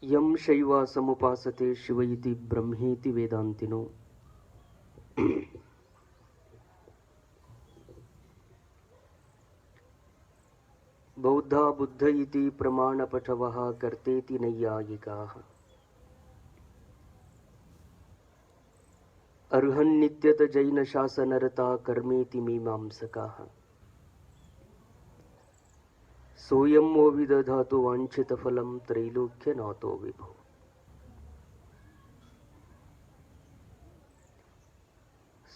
M ಶೈವ ಸಮುಪಾಸತೆ ಶಿವ ಇತಿ ಬ್ರಹ್ಮೇತಿ ವೇದಾಂತಿನೋ ಬೌದ್ಧ ಬುದ್ಧ ಇತಿ ಪ್ರಮಾಣಪಟವಃ ಕರ್ತೇತಿ ನೈಯಾಯಿಕಾಃ ಅರ್ಹನ್ನಿತ್ಯತ ಜೈನ ಶಾಸನರತಾ ಕರ್ಮೇತಿ ಮೀಮಾಂಸಕಾಃ ಸೋಯಂ ಮೋ ವಿದಧಾತು ವಾಂಛಿತ ಫಲಂ ತ್ರೈಲೋಕ್ಯ ನಾಥೋ ವಿಭೋ.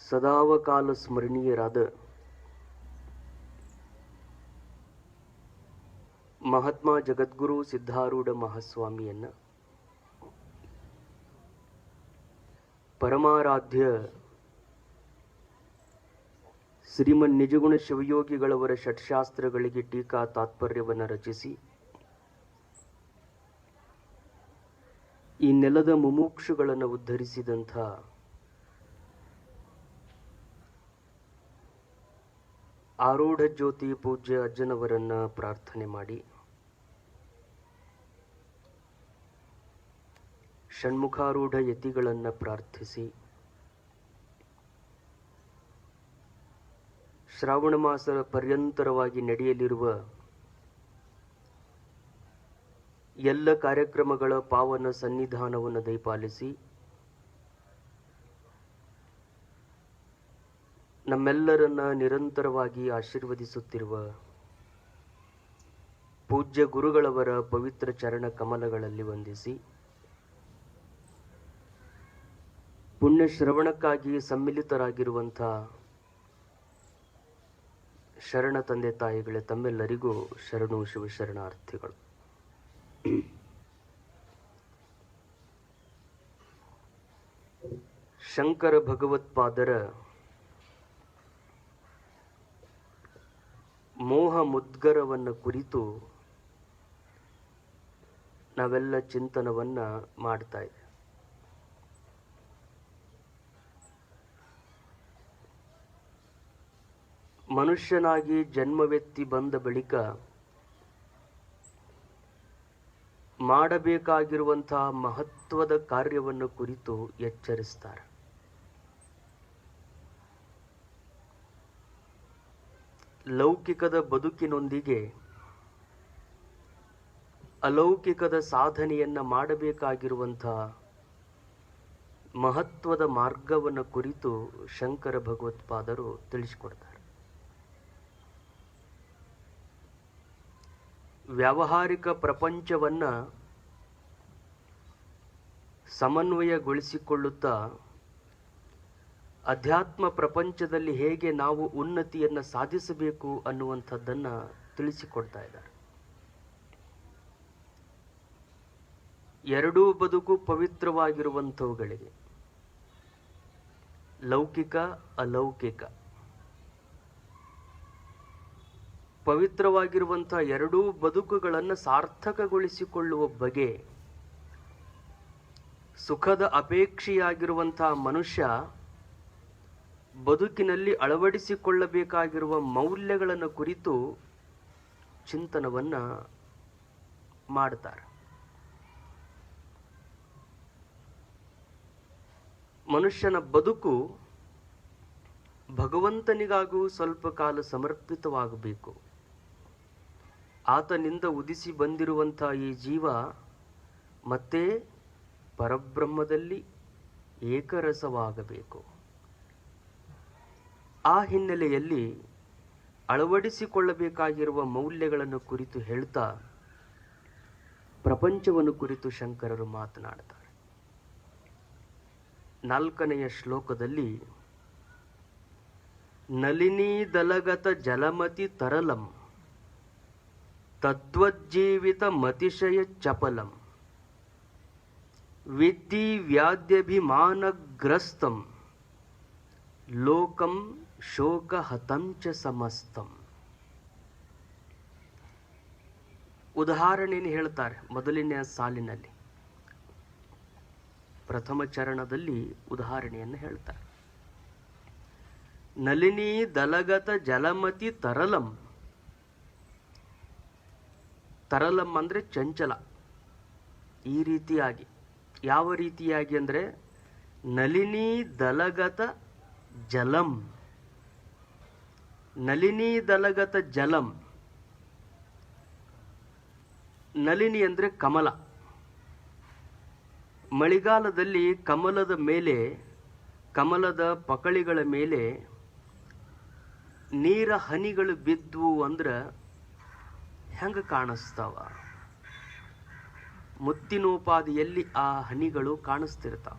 ಸದಾವಕಾಲ ಸ್ಮರಣೀಯರಾದ ಮಹಾತ್ಮ ಜಗದ್ಗುರು ಸಿದ್ಧಾರೂಢ ಮಹಾಸ್ವಾಮಿಯನ್ನ, ಪರಮಾರಾಧ್ಯ ಶ್ರೀಮನ್ ನಿಜಗುಣ ಶಿವಯೋಗಿಗಳವರ ಷಟ್ಶಾಸ್ತ್ರಗಳಿಗೆ ಟೀಕಾ ತಾತ್ಪರ್ಯವನ್ನು ರಚಿಸಿ ಈ ನೆಲದ ಮುಮುಕ್ಷುಗಳನ್ನು ಉದ್ಧರಿಸಿದಂಥ ಆರೂಢ ಜ್ಯೋತಿ ಪೂಜ್ಯ ಅಜ್ಜನವರನ್ನ ಪ್ರಾರ್ಥನೆ ಮಾಡಿ, ಷಣ್ಮುಖಾರೂಢ ಯತಿಗಳನ್ನು ಪ್ರಾರ್ಥಿಸಿ, ಶ್ರಾವಣ ಮಾಸ ಪರ್ಯಂತರವಾಗಿ ನಡೆಯಲಿರುವ ಎಲ್ಲ ಕಾರ್ಯಕ್ರಮಗಳ ಪಾವನ ಸನ್ನಿಧಾನವನ್ನು ದಯಪಾಲಿಸಿ ನಮ್ಮೆಲ್ಲರನ್ನ ನಿರಂತರವಾಗಿ ಆಶೀರ್ವದಿಸುತ್ತಿರುವ ಪೂಜ್ಯ ಗುರುಗಳವರ ಪವಿತ್ರ ಚರಣ ಕಮಲಗಳಲ್ಲಿ ವಂದಿಸಿ, ಪುಣ್ಯ ಶ್ರವಣಕ್ಕಾಗಿ ಸಮ್ಮಿಲಿತರಾಗಿರುವಂಥ ಶರಣ ತಂದೆ ತಾಯಿಗಳೇ, ತಮ್ಮೆಲ್ಲರಿಗೂ ಶರಣು ಶಿವಶರಣಾರ್ಥಿಗಳು. ಶಂಕರ ಭಗವತ್ಪಾದರ ಮೋಹ ಮುದ್ಗರವನ್ನು ಕುರಿತು ನಾವೆಲ್ಲ ಚಿಂತನವನ್ನ ಮಾಡ್ತಾ ಇದ್ದೇವೆ. ಮನುಷ್ಯನಾಗಿ ಜನ್ಮವೆತ್ತಿ ಬಂದ ಬಳಿಕ ಮಾಡಬೇಕಾಗಿರುವಂತಹ ಮಹತ್ವದ ಕಾರ್ಯವನ್ನು ಕುರಿತು ಎಚ್ಚರಿಸ್ತಾರೆ. ಲೌಕಿಕದ ಬದುಕಿನೊಂದಿಗೆ ಅಲೌಕಿಕದ ಸಾಧನೆಯನ್ನ ಮಾಡಬೇಕಾಗಿರುವಂತಹ ಮಹತ್ವದ ಮಾರ್ಗವನ್ನು ಕುರಿತು ಶಂಕರ ಭಗವತ್ಪಾದರು ತಿಳಿಸಿಕೊಡ್ತಾರೆ. ವ್ಯಾವಹಾರಿಕ ಪ್ರಪಂಚವನ್ನ ಸಮನ್ವಯಗೊಳಿಸಿಕೊಳ್ಳುತ್ತಾ ಅಧ್ಯಾತ್ಮ ಪ್ರಪಂಚದಲ್ಲಿ ಹೇಗೆ ನಾವು ಉನ್ನತಿಯನ್ನು ಸಾಧಿಸಬೇಕು ಅನ್ನುವಂಥದ್ದನ್ನ ತಿಳಿಸಿಕೊಡ್ತಾ ಇದ್ದಾರೆ. ಎರಡೂ ಬದುಕು ಪವಿತ್ರವಾಗಿರುವಂಥವುಗಳಿಗೆ, ಲೌಕಿಕ ಅಲೌಕಿಕ, ಪವಿತ್ರವಾಗಿರುವಂತಹ ಎರಡೂ ಬದುಕುಗಳನ್ನು ಸಾರ್ಥಕಗೊಳಿಸಿಕೊಳ್ಳುವ ಬಗೆ, ಸುಖದ ಅಪೇಕ್ಷೆಯಾಗಿರುವಂತಹ ಮನುಷ್ಯ ಬದುಕಿನಲ್ಲಿ ಅಳವಡಿಸಿಕೊಳ್ಳಬೇಕಾಗಿರುವ ಮೌಲ್ಯಗಳನ್ನು ಕುರಿತು ಚಿಂತನವನ್ನ ಮಾಡ್ತಾರೆ. ಮನುಷ್ಯನ ಬದುಕು ಭಗವಂತನಿಗಾಗೂ ಸ್ವಲ್ಪ ಕಾಲ ಸಮರ್ಪಿತವಾಗಬೇಕು. ಆತನಿಂದ ಉದಿಸಿ ಬಂದಿರುವಂಥ ಈ ಜೀವ ಮತ್ತೆ ಪರಬ್ರಹ್ಮದಲ್ಲಿ ಏಕರಸವಾಗಬೇಕು. ಆ ಹಿನ್ನೆಲೆಯಲ್ಲಿ ಅಳವಡಿಸಿಕೊಳ್ಳಬೇಕಾಗಿರುವ ಮೌಲ್ಯಗಳನ್ನು ಕುರಿತು ಹೇಳ್ತಾ ಪ್ರಪಂಚವನ್ನು ಕುರಿತು ಶಂಕರರು ಮಾತನಾಡ್ತಾರೆ. 4ನೆಯ ಶ್ಲೋಕದಲ್ಲಿ ನಲಿನಿ ದಲಗತ ಜಲಮತಿ ತರಲಂ ತದ್ವಜ್ಜೀವಿತ ಮತಿಶಯ ಚಪಲಂ ವಿದ್ಧಿ ವ್ಯಾಧ್ಯಭಿಮಾನಗ್ರಸ್ತಂ ಲೋಕಂ ಶೋಕ ಹತಂಚ ಸಮಸ್ತಂ. ಉದಾಹರಣೆಯನ್ನು ಹೇಳ್ತಾರೆ ಮೊದಲನೇ ಸಾಲಿನಲ್ಲಿ. ಪ್ರಥಮ ಚರಣದಲ್ಲಿ ಉದಾಹರಣೆಯನ್ನು ಹೇಳ್ತಾರೆ. ನಲಿನಿ ದಲಗತ ಜಲಮತಿ ತರಲಂ. ತರಲಂ ಅಂದ್ರೆ ಚಂಚಲ, ಈ ರೀತಿಯಾಗಿ. ಯಾವ ರೀತಿಯಾಗಿ ಅಂದರೆ ನಲಿನಿ ದಲಗತ ಜಲಂ. ನಲಿನಿ ದಲಗತ ಜಲಂ. ನಲಿನಿ ಅಂದರೆ ಕಮಲ. ಮಳೆಗಾಲದಲ್ಲಿ ಕಮಲದ ಮೇಲೆ, ಕಮಲದ ಪಕಳಿಗಳ ಮೇಲೆ ನೀರ ಹನಿಗಳು ಬಿದ್ವು ಅಂದ್ರೆ ಹೆಂಗೆ ಕಾಣಿಸ್ತಾವ? ಮುತ್ತಿನೋಪಾದಿಯಲ್ಲಿ ಆ ಹನಿಗಳು ಕಾಣಿಸ್ತಿರ್ತಾವ.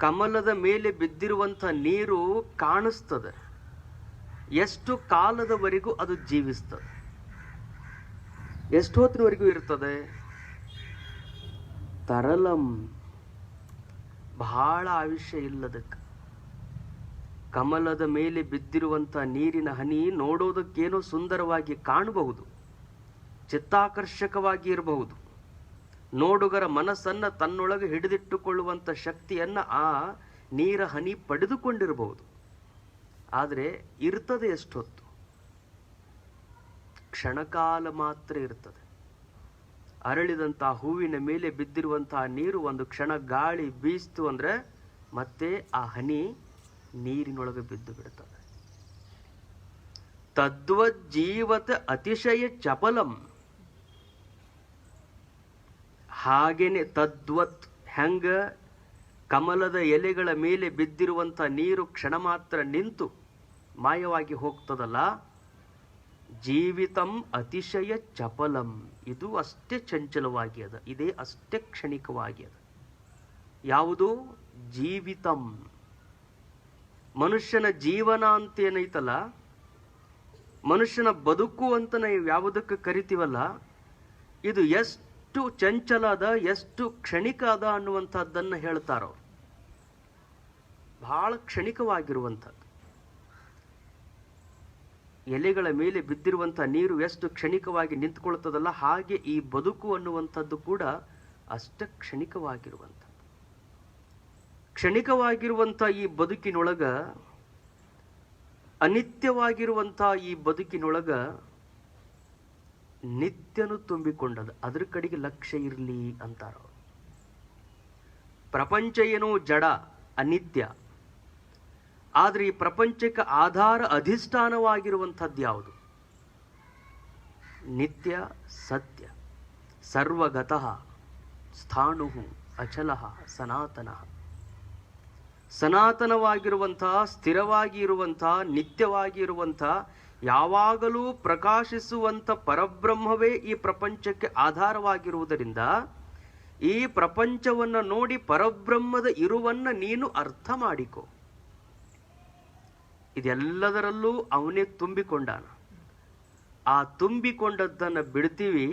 ಕಮಲದ ಮೇಲೆ ಬಿದ್ದಿರುವಂಥ ನೀರು ಕಾಣಿಸ್ತದೆ. ಎಷ್ಟು ಕಾಲದವರೆಗೂ ಅದು ಜೀವಿಸ್ತದೆ? ಎಷ್ಟು ಹೊತ್ತಿನವರೆಗೂ ಇರ್ತದೆ? ತರಲಂ. ಬಹಳ ಆಯುಷ್ಯ ಇಲ್ಲದಕ್ಕೆ. ಕಮಲದ ಮೇಲೆ ಬಿದ್ದಿರುವಂಥ ನೀರಿನ ಹನಿ ನೋಡೋದಕ್ಕೇನೋ ಸುಂದರವಾಗಿ ಕಾಣಬಹುದು, ಚಿತ್ತಾಕರ್ಷಕವಾಗಿ ಇರಬಹುದು, ನೋಡುಗರ ಮನಸ್ಸನ್ನು ತನ್ನೊಳಗೆ ಹಿಡಿದಿಟ್ಟುಕೊಳ್ಳುವಂಥ ಶಕ್ತಿಯನ್ನು ಆ ನೀರ ಹನಿ ಪಡೆದುಕೊಂಡಿರಬಹುದು. ಆದರೆ ಇರ್ತದೆ ಎಷ್ಟೊತ್ತು? ಕ್ಷಣಕಾಲ ಮಾತ್ರ ಇರ್ತದೆ. ಅರಳಿದಂಥ ಹೂವಿನ ಮೇಲೆ ಬಿದ್ದಿರುವಂತಹ ನೀರು ಒಂದು ಕ್ಷಣ ಗಾಳಿ ಬೀಸ್ತು ಅಂದರೆ ಮತ್ತೆ ಆ ಹನಿ ನೀರಿನೊಳಗೆ ಬಿದ್ದು ಬಿಡುತ್ತದೆ. ತದ್ವಜ್ಜೀವತ ಅತಿಶಯ ಚಪಲಂ. ಹಾಗೇನೆ ತದ್ವತ್, ಹೆಂಗ ಕಮಲದ ಎಲೆಗಳ ಮೇಲೆ ಬಿದ್ದಿರುವಂಥ ನೀರು ಕ್ಷಣ ಮಾತ್ರ ನಿಂತು ಮಾಯವಾಗಿ ಹೋಗ್ತದಲ್ಲ, ಜೀವಿತಂ ಅತಿಶಯ ಚಪಲಂ. ಇದು ಅಷ್ಟೇ ಚಂಚಲವಾಗಿ ಅದ, ಇದೇ ಅಷ್ಟೇ ಕ್ಷಣಿಕವಾಗಿ ಅದ. ಯಾವುದು? ಜೀವಿತಂ. ಮನುಷ್ಯನ ಜೀವನ ಅಂತ ಏನೈತಲ್ಲ, ಮನುಷ್ಯನ ಬದುಕು ಅಂತ ನಾವು ಯಾವುದಕ್ಕೆ ಕರಿತೀವಲ್ಲ, ಇದು ಎಷ್ಟು ಚಂಚಲ ಅದ, ಎಷ್ಟು ಕ್ಷಣಿಕ ಅದ ಅನ್ನುವಂಥದ್ದನ್ನು ಹೇಳ್ತಾರೋ. ಬಹಳ ಕ್ಷಣಿಕವಾಗಿರುವಂಥದ್ದು. ಎಲೆಗಳ ಮೇಲೆ ಬಿದ್ದಿರುವಂಥ ನೀರು ಎಷ್ಟು ಕ್ಷಣಿಕವಾಗಿ ನಿಂತ್ಕೊಳ್ತದಲ್ಲ, ಹಾಗೆ ಈ ಬದುಕು ಅನ್ನುವಂಥದ್ದು ಕೂಡ ಅಷ್ಟ ಕ್ಷಣಿಕವಾಗಿರುವಂಥದ್ದು. ಕ್ಷಣಿಕವಾಗಿರುವಂಥ ಈ ಬದುಕಿನೊಳಗ, ಅನಿತ್ಯವಾಗಿರುವಂಥ ಈ ಬದುಕಿನೊಳಗ ನಿತ್ಯನು ತುಂಬಿಕೊಂಡದ. ಅದ್ರ ಕಡೆಗೆ ಲಕ್ಷ್ಯ ಇರಲಿ ಅಂತಾರ. ಪ್ರಪಂಚ ಏನೋ ಜಡ, ಅನಿತ್ಯ. ಆದರೆ ಈ ಪ್ರಪಂಚಕ್ಕೆ ಆಧಾರ, ಅಧಿಷ್ಠಾನವಾಗಿರುವಂಥದ್ದು ಯಾವುದು? ನಿತ್ಯ, ಸತ್ಯ, ಸರ್ವಗತಃ, ಸ್ಥಾಣು, ಅಚಲಃ, ಸನಾತನಃ. ಸನಾತನವಾಗಿರುವಂತಹ, ಸ್ಥಿರವಾಗಿ ಇರುವಂತಹ, ನಿತ್ಯವಾಗಿ ಇರುವಂತಹ, ಯಾವಾಗಲೂ ಪ್ರಕಾಶಿಸುವಂಥ ಪರಬ್ರಹ್ಮವೇ ಈ ಪ್ರಪಂಚಕ್ಕೆ ಆಧಾರವಾಗಿರುವುದರಿಂದ ಈ ಪ್ರಪಂಚವನ್ನು ನೋಡಿ ಪರಬ್ರಹ್ಮದ ಇರುವನ್ನ ನೀನು ಅರ್ಥ ಮಾಡಿಕೊ. ಇದೆಲ್ಲದರಲ್ಲೂ ಅವನೇ ತುಂಬಿಕೊಂಡಾನ. ಆ ತುಂಬಿಕೊಂಡದ್ದನ್ನು ಬಿಡ್ತೀವಿ,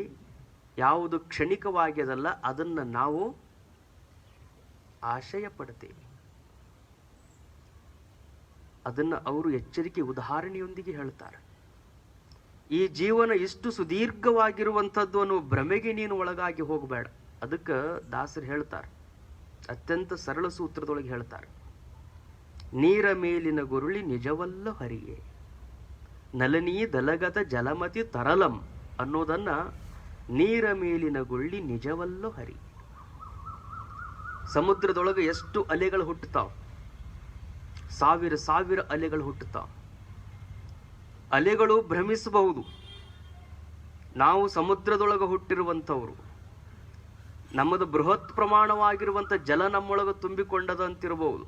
ಯಾವುದು ಕ್ಷಣಿಕವಾಗ್ಯದಲ್ಲ ಅದನ್ನು ನಾವು ಆಶಯ ಪಡ್ತೀವಿ. ಅದನ್ನು ಅವರು ಎಚ್ಚರಿಕೆ ಉದಾಹರಣೆಯೊಂದಿಗೆ ಹೇಳ್ತಾರೆ. ಈ ಜೀವನ ಇಷ್ಟು ಸುದೀರ್ಘವಾಗಿರುವಂಥದ್ದು ಅನ್ನೋ ಭ್ರಮೆಗೆ ನೀನು ಒಳಗಾಗಿ ಹೋಗಬೇಡ. ಅದಕ್ಕೆ ದಾಸರು ಹೇಳ್ತಾರೆ, ಅತ್ಯಂತ ಸರಳ ಸೂತ್ರದೊಳಗೆ ಹೇಳ್ತಾರೆ, ನೀರ ಮೇಲಿನ ಗುರುಳಿ ನಿಜವಲ್ಲ ಹರಿಯೇ, ನಲನೀ ದಲಗತ ಜಲಮತಿ ತರಲಂ ಅನ್ನೋದನ್ನ ನೀರ ಮೇಲಿನ ಗುಳ್ಳಿ ನಿಜವಲ್ಲೋ ಹರಿ. ಸಮುದ್ರದೊಳಗೆ ಎಷ್ಟು ಅಲೆಗಳು ಹುಟ್ಟುತ್ತಾವ, ಸಾವಿರ ಸಾವಿರ ಅಲೆಗಳು ಹುಟ್ಟುತ್ತಾವ. ಅಲೆಗಳು ಭ್ರಮಿಸಬಹುದು. ನಾವು ಸಮುದ್ರದೊಳಗೆ ಹುಟ್ಟಿರುವಂಥವ್ರು, ನಮ್ಮದು ಬೃಹತ್ ಪ್ರಮಾಣವಾಗಿರುವಂಥ ಜಲ ನಮ್ಮೊಳಗೆ ತುಂಬಿಕೊಂಡದಂತಿರಬಹುದು.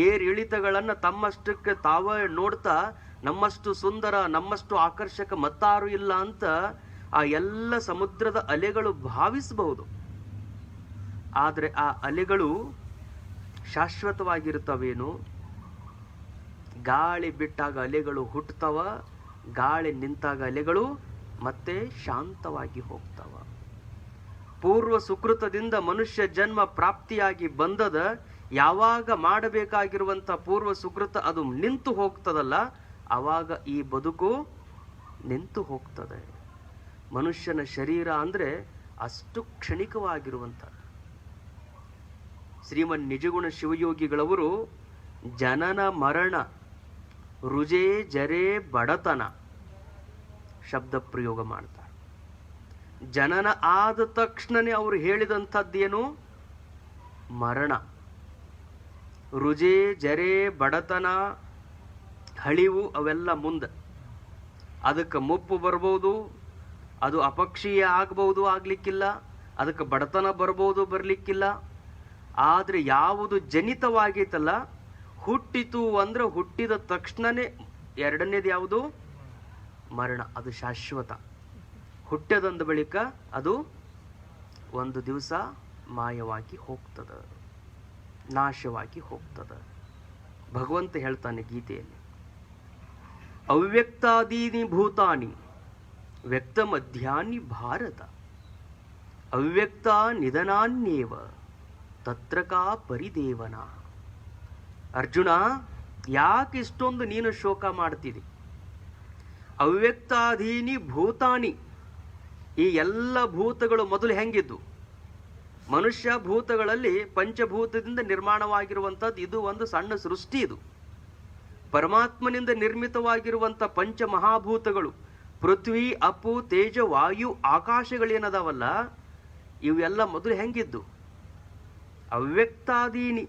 ಏರಿಳಿತಗಳನ್ನು ತಮ್ಮಷ್ಟಕ್ಕೆ ತಾವೇ ನೋಡ್ತಾ ನಮ್ಮಷ್ಟು ಸುಂದರ, ನಮ್ಮಷ್ಟು ಆಕರ್ಷಕ ಮತ್ತಾರು ಇಲ್ಲ ಅಂತ ಆ ಎಲ್ಲ ಸಮುದ್ರದ ಅಲೆಗಳು ಭಾವಿಸಬಹುದು. ಆದರೆ ಆ ಅಲೆಗಳು ಶಾಶ್ವತವಾಗಿರುತ್ತವೇನು? ಗಾಳಿ ಬಿಟ್ಟಾಗ ಅಲೆಗಳು ಹುಟ್ಟುತ್ತವ, ಗಾಳಿ ನಿಂತಾಗ ಅಲೆಗಳು ಮತ್ತೆ ಶಾಂತವಾಗಿ ಹೋಗ್ತವ. ಪೂರ್ವ ಸುಕೃತದಿಂದ ಮನುಷ್ಯ ಜನ್ಮ ಪ್ರಾಪ್ತಿಯಾಗಿ ಬಂದದ. ಯಾವಾಗ ಮಾಡಬೇಕಾಗಿರುವಂಥ ಪೂರ್ವ ಸುಕೃತ ಅದು ನಿಂತು ಹೋಗ್ತದಲ್ಲ, ಆವಾಗ ಈ ಬದುಕು ನಿಂತು ಹೋಗ್ತದೆ. ಮನುಷ್ಯನ ಶರೀರ ಅಂದರೆ ಅಷ್ಟು ಕ್ಷಣಿಕವಾಗಿರುವಂಥದ್ದು. ಶ್ರೀಮನ್ ನಿಜಗುಣ ಶಿವಯೋಗಿಗಳವರು ಜನನ ಮರಣ ರುಜೆ ಜರೆ ಬಡತನ ಶಬ್ದ ಪ್ರಯೋಗ ಮಾಡ್ತಾರೆ. ಜನನ ಆದ ತಕ್ಷಣನೇ ಅವರು ಹೇಳಿದಂಥದ್ದೇನು? ಮರಣ. ರುಜೆ, ಜರೆ, ಬಡತನ, ಹಳಿವು ಅವೆಲ್ಲ ಮುಂದೆ. ಅದಕ್ಕೆ ಮುಪ್ಪು ಬರ್ಬೋದು, ಅದು ಅಪಕ್ಷೀಯ ಆಗ್ಬೋದು, ಆಗ್ಲಿಕ್ಕಿಲ್ಲ. ಅದಕ್ಕೆ ಬಡತನ ಬರ್ಬೋದು, ಬರ್ಲಿಕ್ಕಿಲ್ಲ. ಆದರೆ ಯಾವುದು ಜನಿತವಾಗೈತಲ್ಲ, ಹುಟ್ಟಿತು ಅಂದ್ರೆ ಹುಟ್ಟಿದ ತಕ್ಷಣನೇ ಎರಡನೇದು ಯಾವುದು? ಮರಣ. ಅದು ಶಾಶ್ವತ. ಹುಟ್ಟದಂದ ಬಳಿಕ ಅದು ಒಂದು ದಿವಸ ಮಾಯವಾಗಿ ಹೋಗ್ತದ, ನಾಶವಾಗಿ ಹೋಗ್ತದ. ಭಗವಂತ ಹೇಳ್ತಾನೆ ಗೀತೆಯಲ್ಲಿ, ಅವ್ಯಕ್ತಾದೀನಿ ಭೂತಾನಿ ವ್ಯಕ್ತ ಮಧ್ಯಾನಿ ಭಾರತ ಅವ್ಯಕ್ತ ನಿಧನಾನ್ಯೇವ ತತ್ರ ಕಾ ಪರಿದೇವನ. ಅರ್ಜುನ, ಯಾಕೆ ಇಷ್ಟೊಂದು ನೀನು ಶೋಕ ಮಾಡ್ತಿದಿ? ಅವ್ಯಕ್ತಾಧೀನಿ ಭೂತಾನಿ, ಈ ಎಲ್ಲ ಭೂತಗಳು ಮೊದಲು ಹೆಂಗಿದ್ದು? ಮನುಷ್ಯ ಭೂತಗಳಲ್ಲಿ ಪಂಚಭೂತದಿಂದ ನಿರ್ಮಾಣವಾಗಿರುವಂಥದ್ದು. ಇದು ಒಂದು ಸಣ್ಣ ಸೃಷ್ಟಿ. ಇದು ಪರಮಾತ್ಮನಿಂದ ನಿರ್ಮಿತವಾಗಿರುವಂಥ ಪಂಚ ಮಹಾಭೂತಗಳು, ಪೃಥ್ವಿ, ಅಪ್ಪು, ತೇಜ, ವಾಯು, ಆಕಾಶಗಳೇನದಾವಲ್ಲ, ಇವೆಲ್ಲ ಮೊದಲು ಹೆಂಗಿದ್ದು? ಅವ್ಯಕ್ತಾದೀನಿ.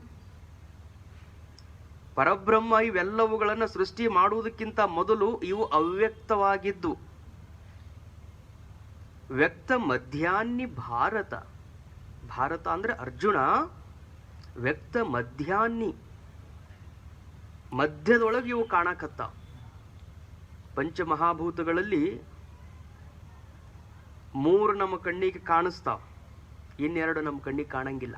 ಪರಬ್ರಹ್ಮ ಇವೆಲ್ಲವುಗಳನ್ನು ಸೃಷ್ಟಿ ಮಾಡುವುದಕ್ಕಿಂತ ಮೊದಲು ಇವು ಅವ್ಯಕ್ತವಾಗಿದ್ದು. ವ್ಯಕ್ತ ಮಧ್ಯಾಹ್ನಿ ಭಾರತ. ಭಾರತ ಅಂದ್ರೆ ಅರ್ಜುನ. ವ್ಯಕ್ತ ಮಧ್ಯಾಹ್ನಿ, ಮಧ್ಯದೊಳಗೆ ಇವು ಕಾಣಕತ್ತಾವ. ಪಂಚಮಹಾಭೂತಗಳಲ್ಲಿ 3 ನಮ್ಮ ಕಣ್ಣಿಗೆ ಕಾಣಿಸ್ತಾವ, ಇನ್ನೆರಡು ನಮ್ಮ ಕಣ್ಣಿಗೆ ಕಾಣಂಗಿಲ್ಲ.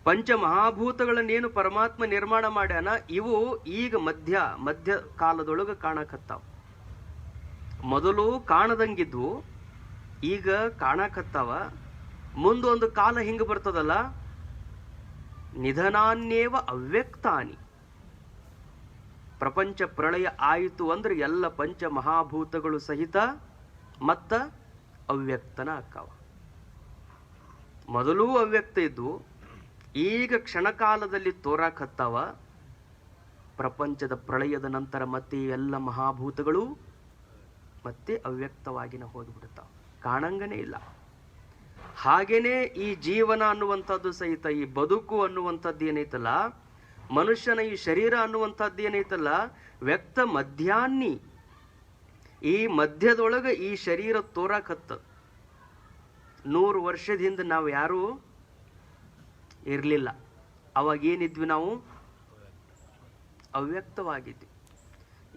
ಪಂಚಮಹಾಭೂತಗಳನ್ನೇನು ಪರಮಾತ್ಮ ನಿರ್ಮಾಣ ಮಾಡ್ಯಾನ, ಇವು ಈಗ ಮಧ್ಯ ಕಾಲದೊಳಗೆ ಕಾಣಕತ್ತಾವ. ಮೊದಲು ಕಾಣದಂಗಿದ್ವು, ಈಗ ಕಾಣಕತ್ತಾವ. ಮುಂದೊಂದು ಕಾಲ ಹಿಂಗೆ ಬರ್ತದಲ್ಲ, ನಿಧನಾನ್ಯೇವ ಅವ್ಯಕ್ತಾನಿ. ಪ್ರಪಂಚ ಪ್ರಳಯ ಆಯಿತು ಅಂದ್ರೆ ಎಲ್ಲ ಪಂಚ ಮಹಾಭೂತಗಳು ಸಹಿತ ಮತ್ತ ಅವ್ಯಕ್ತನ ಅಕ್ಕಾವ. ಮೊದಲೂ ಅವ್ಯಕ್ತ ಇದ್ದು ಈಗ ಕ್ಷಣಕಾಲದಲ್ಲಿ ತೋರಾಕತ್ತಾವ. ಪ್ರಪಂಚದ ಪ್ರಳಯದ ನಂತರ ಮತ್ತೆ ಎಲ್ಲ ಮಹಾಭೂತಗಳು ಮತ್ತೆ ಅವ್ಯಕ್ತವಾಗಿನ ಹೋಗಿಬಿಡುತ್ತಾವ, ಕಾಣಂಗನೇ ಇಲ್ಲ. ಹಾಗೇನೆ ಈ ಜೀವನ ಅನ್ನುವಂಥದ್ದು ಸಹಿತ, ಈ ಬದುಕು ಅನ್ನುವಂಥದ್ದು ಏನೈತಲ್ಲ, ಮನುಷ್ಯನ ಈ ಶರೀರ ಅನ್ನುವಂಥದ್ದು ಏನೈತಲ್ಲ, ವ್ಯಕ್ತ ಮಧ್ಯಾಹ್ನಿ. ಈ ಮಧ್ಯದೊಳಗೆ ಈ ಶರೀರ ತೋರಾಕತ್ತ. 100 ವರ್ಷದ ಹಿಂದೆ ನಾವು ಯಾರೂ ಇರಲಿಲ್ಲ. ಅವಾಗ ಏನಿದ್ವಿ ನಾವು? ಅವ್ಯಕ್ತವಾಗಿದ್ವಿ.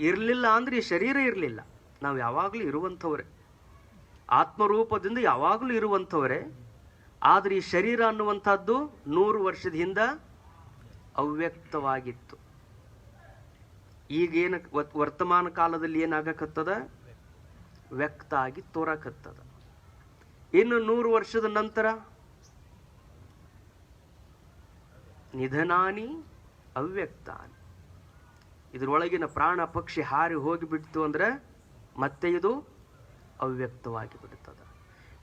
ಇರಲಿಲ್ಲ ಅಂದ್ರೆ ಈ ಶರೀರ ಇರಲಿಲ್ಲ. ನಾವು ಯಾವಾಗಲೂ ಇರುವಂಥವ್ರೆ, ಆತ್ಮರೂಪದಿಂದ ಯಾವಾಗಲೂ ಇರುವಂಥವ್ರೆ. ಆದರೆ ಈ ಶರೀರ ಅನ್ನುವಂಥದ್ದು 100 ವರ್ಷದ ಹಿಂದೆ ಅವ್ಯಕ್ತವಾಗಿತ್ತು. ಈಗೇನು ವರ್ತಮಾನ ಕಾಲದಲ್ಲಿ ಏನಾಗಕತ್ತದ? ವ್ಯಕ್ತ ಆಗಿ ತೋರಕತ್ತದ. ಇನ್ನು 100 ವರ್ಷದ ನಂತರ ನಿಧನಾನಿ ಅವ್ಯಕ್ತಾನಿ. ಇದ್ರೊಳಗಿನ ಪ್ರಾಣ ಪಕ್ಷಿ ಹಾರಿ ಹೋಗಿಬಿಡ್ತು ಅಂದ್ರೆ ಮತ್ತೆ ಇದು ಅವ್ಯಕ್ತವಾಗಿ ಬಿಡುತ್ತದೆ.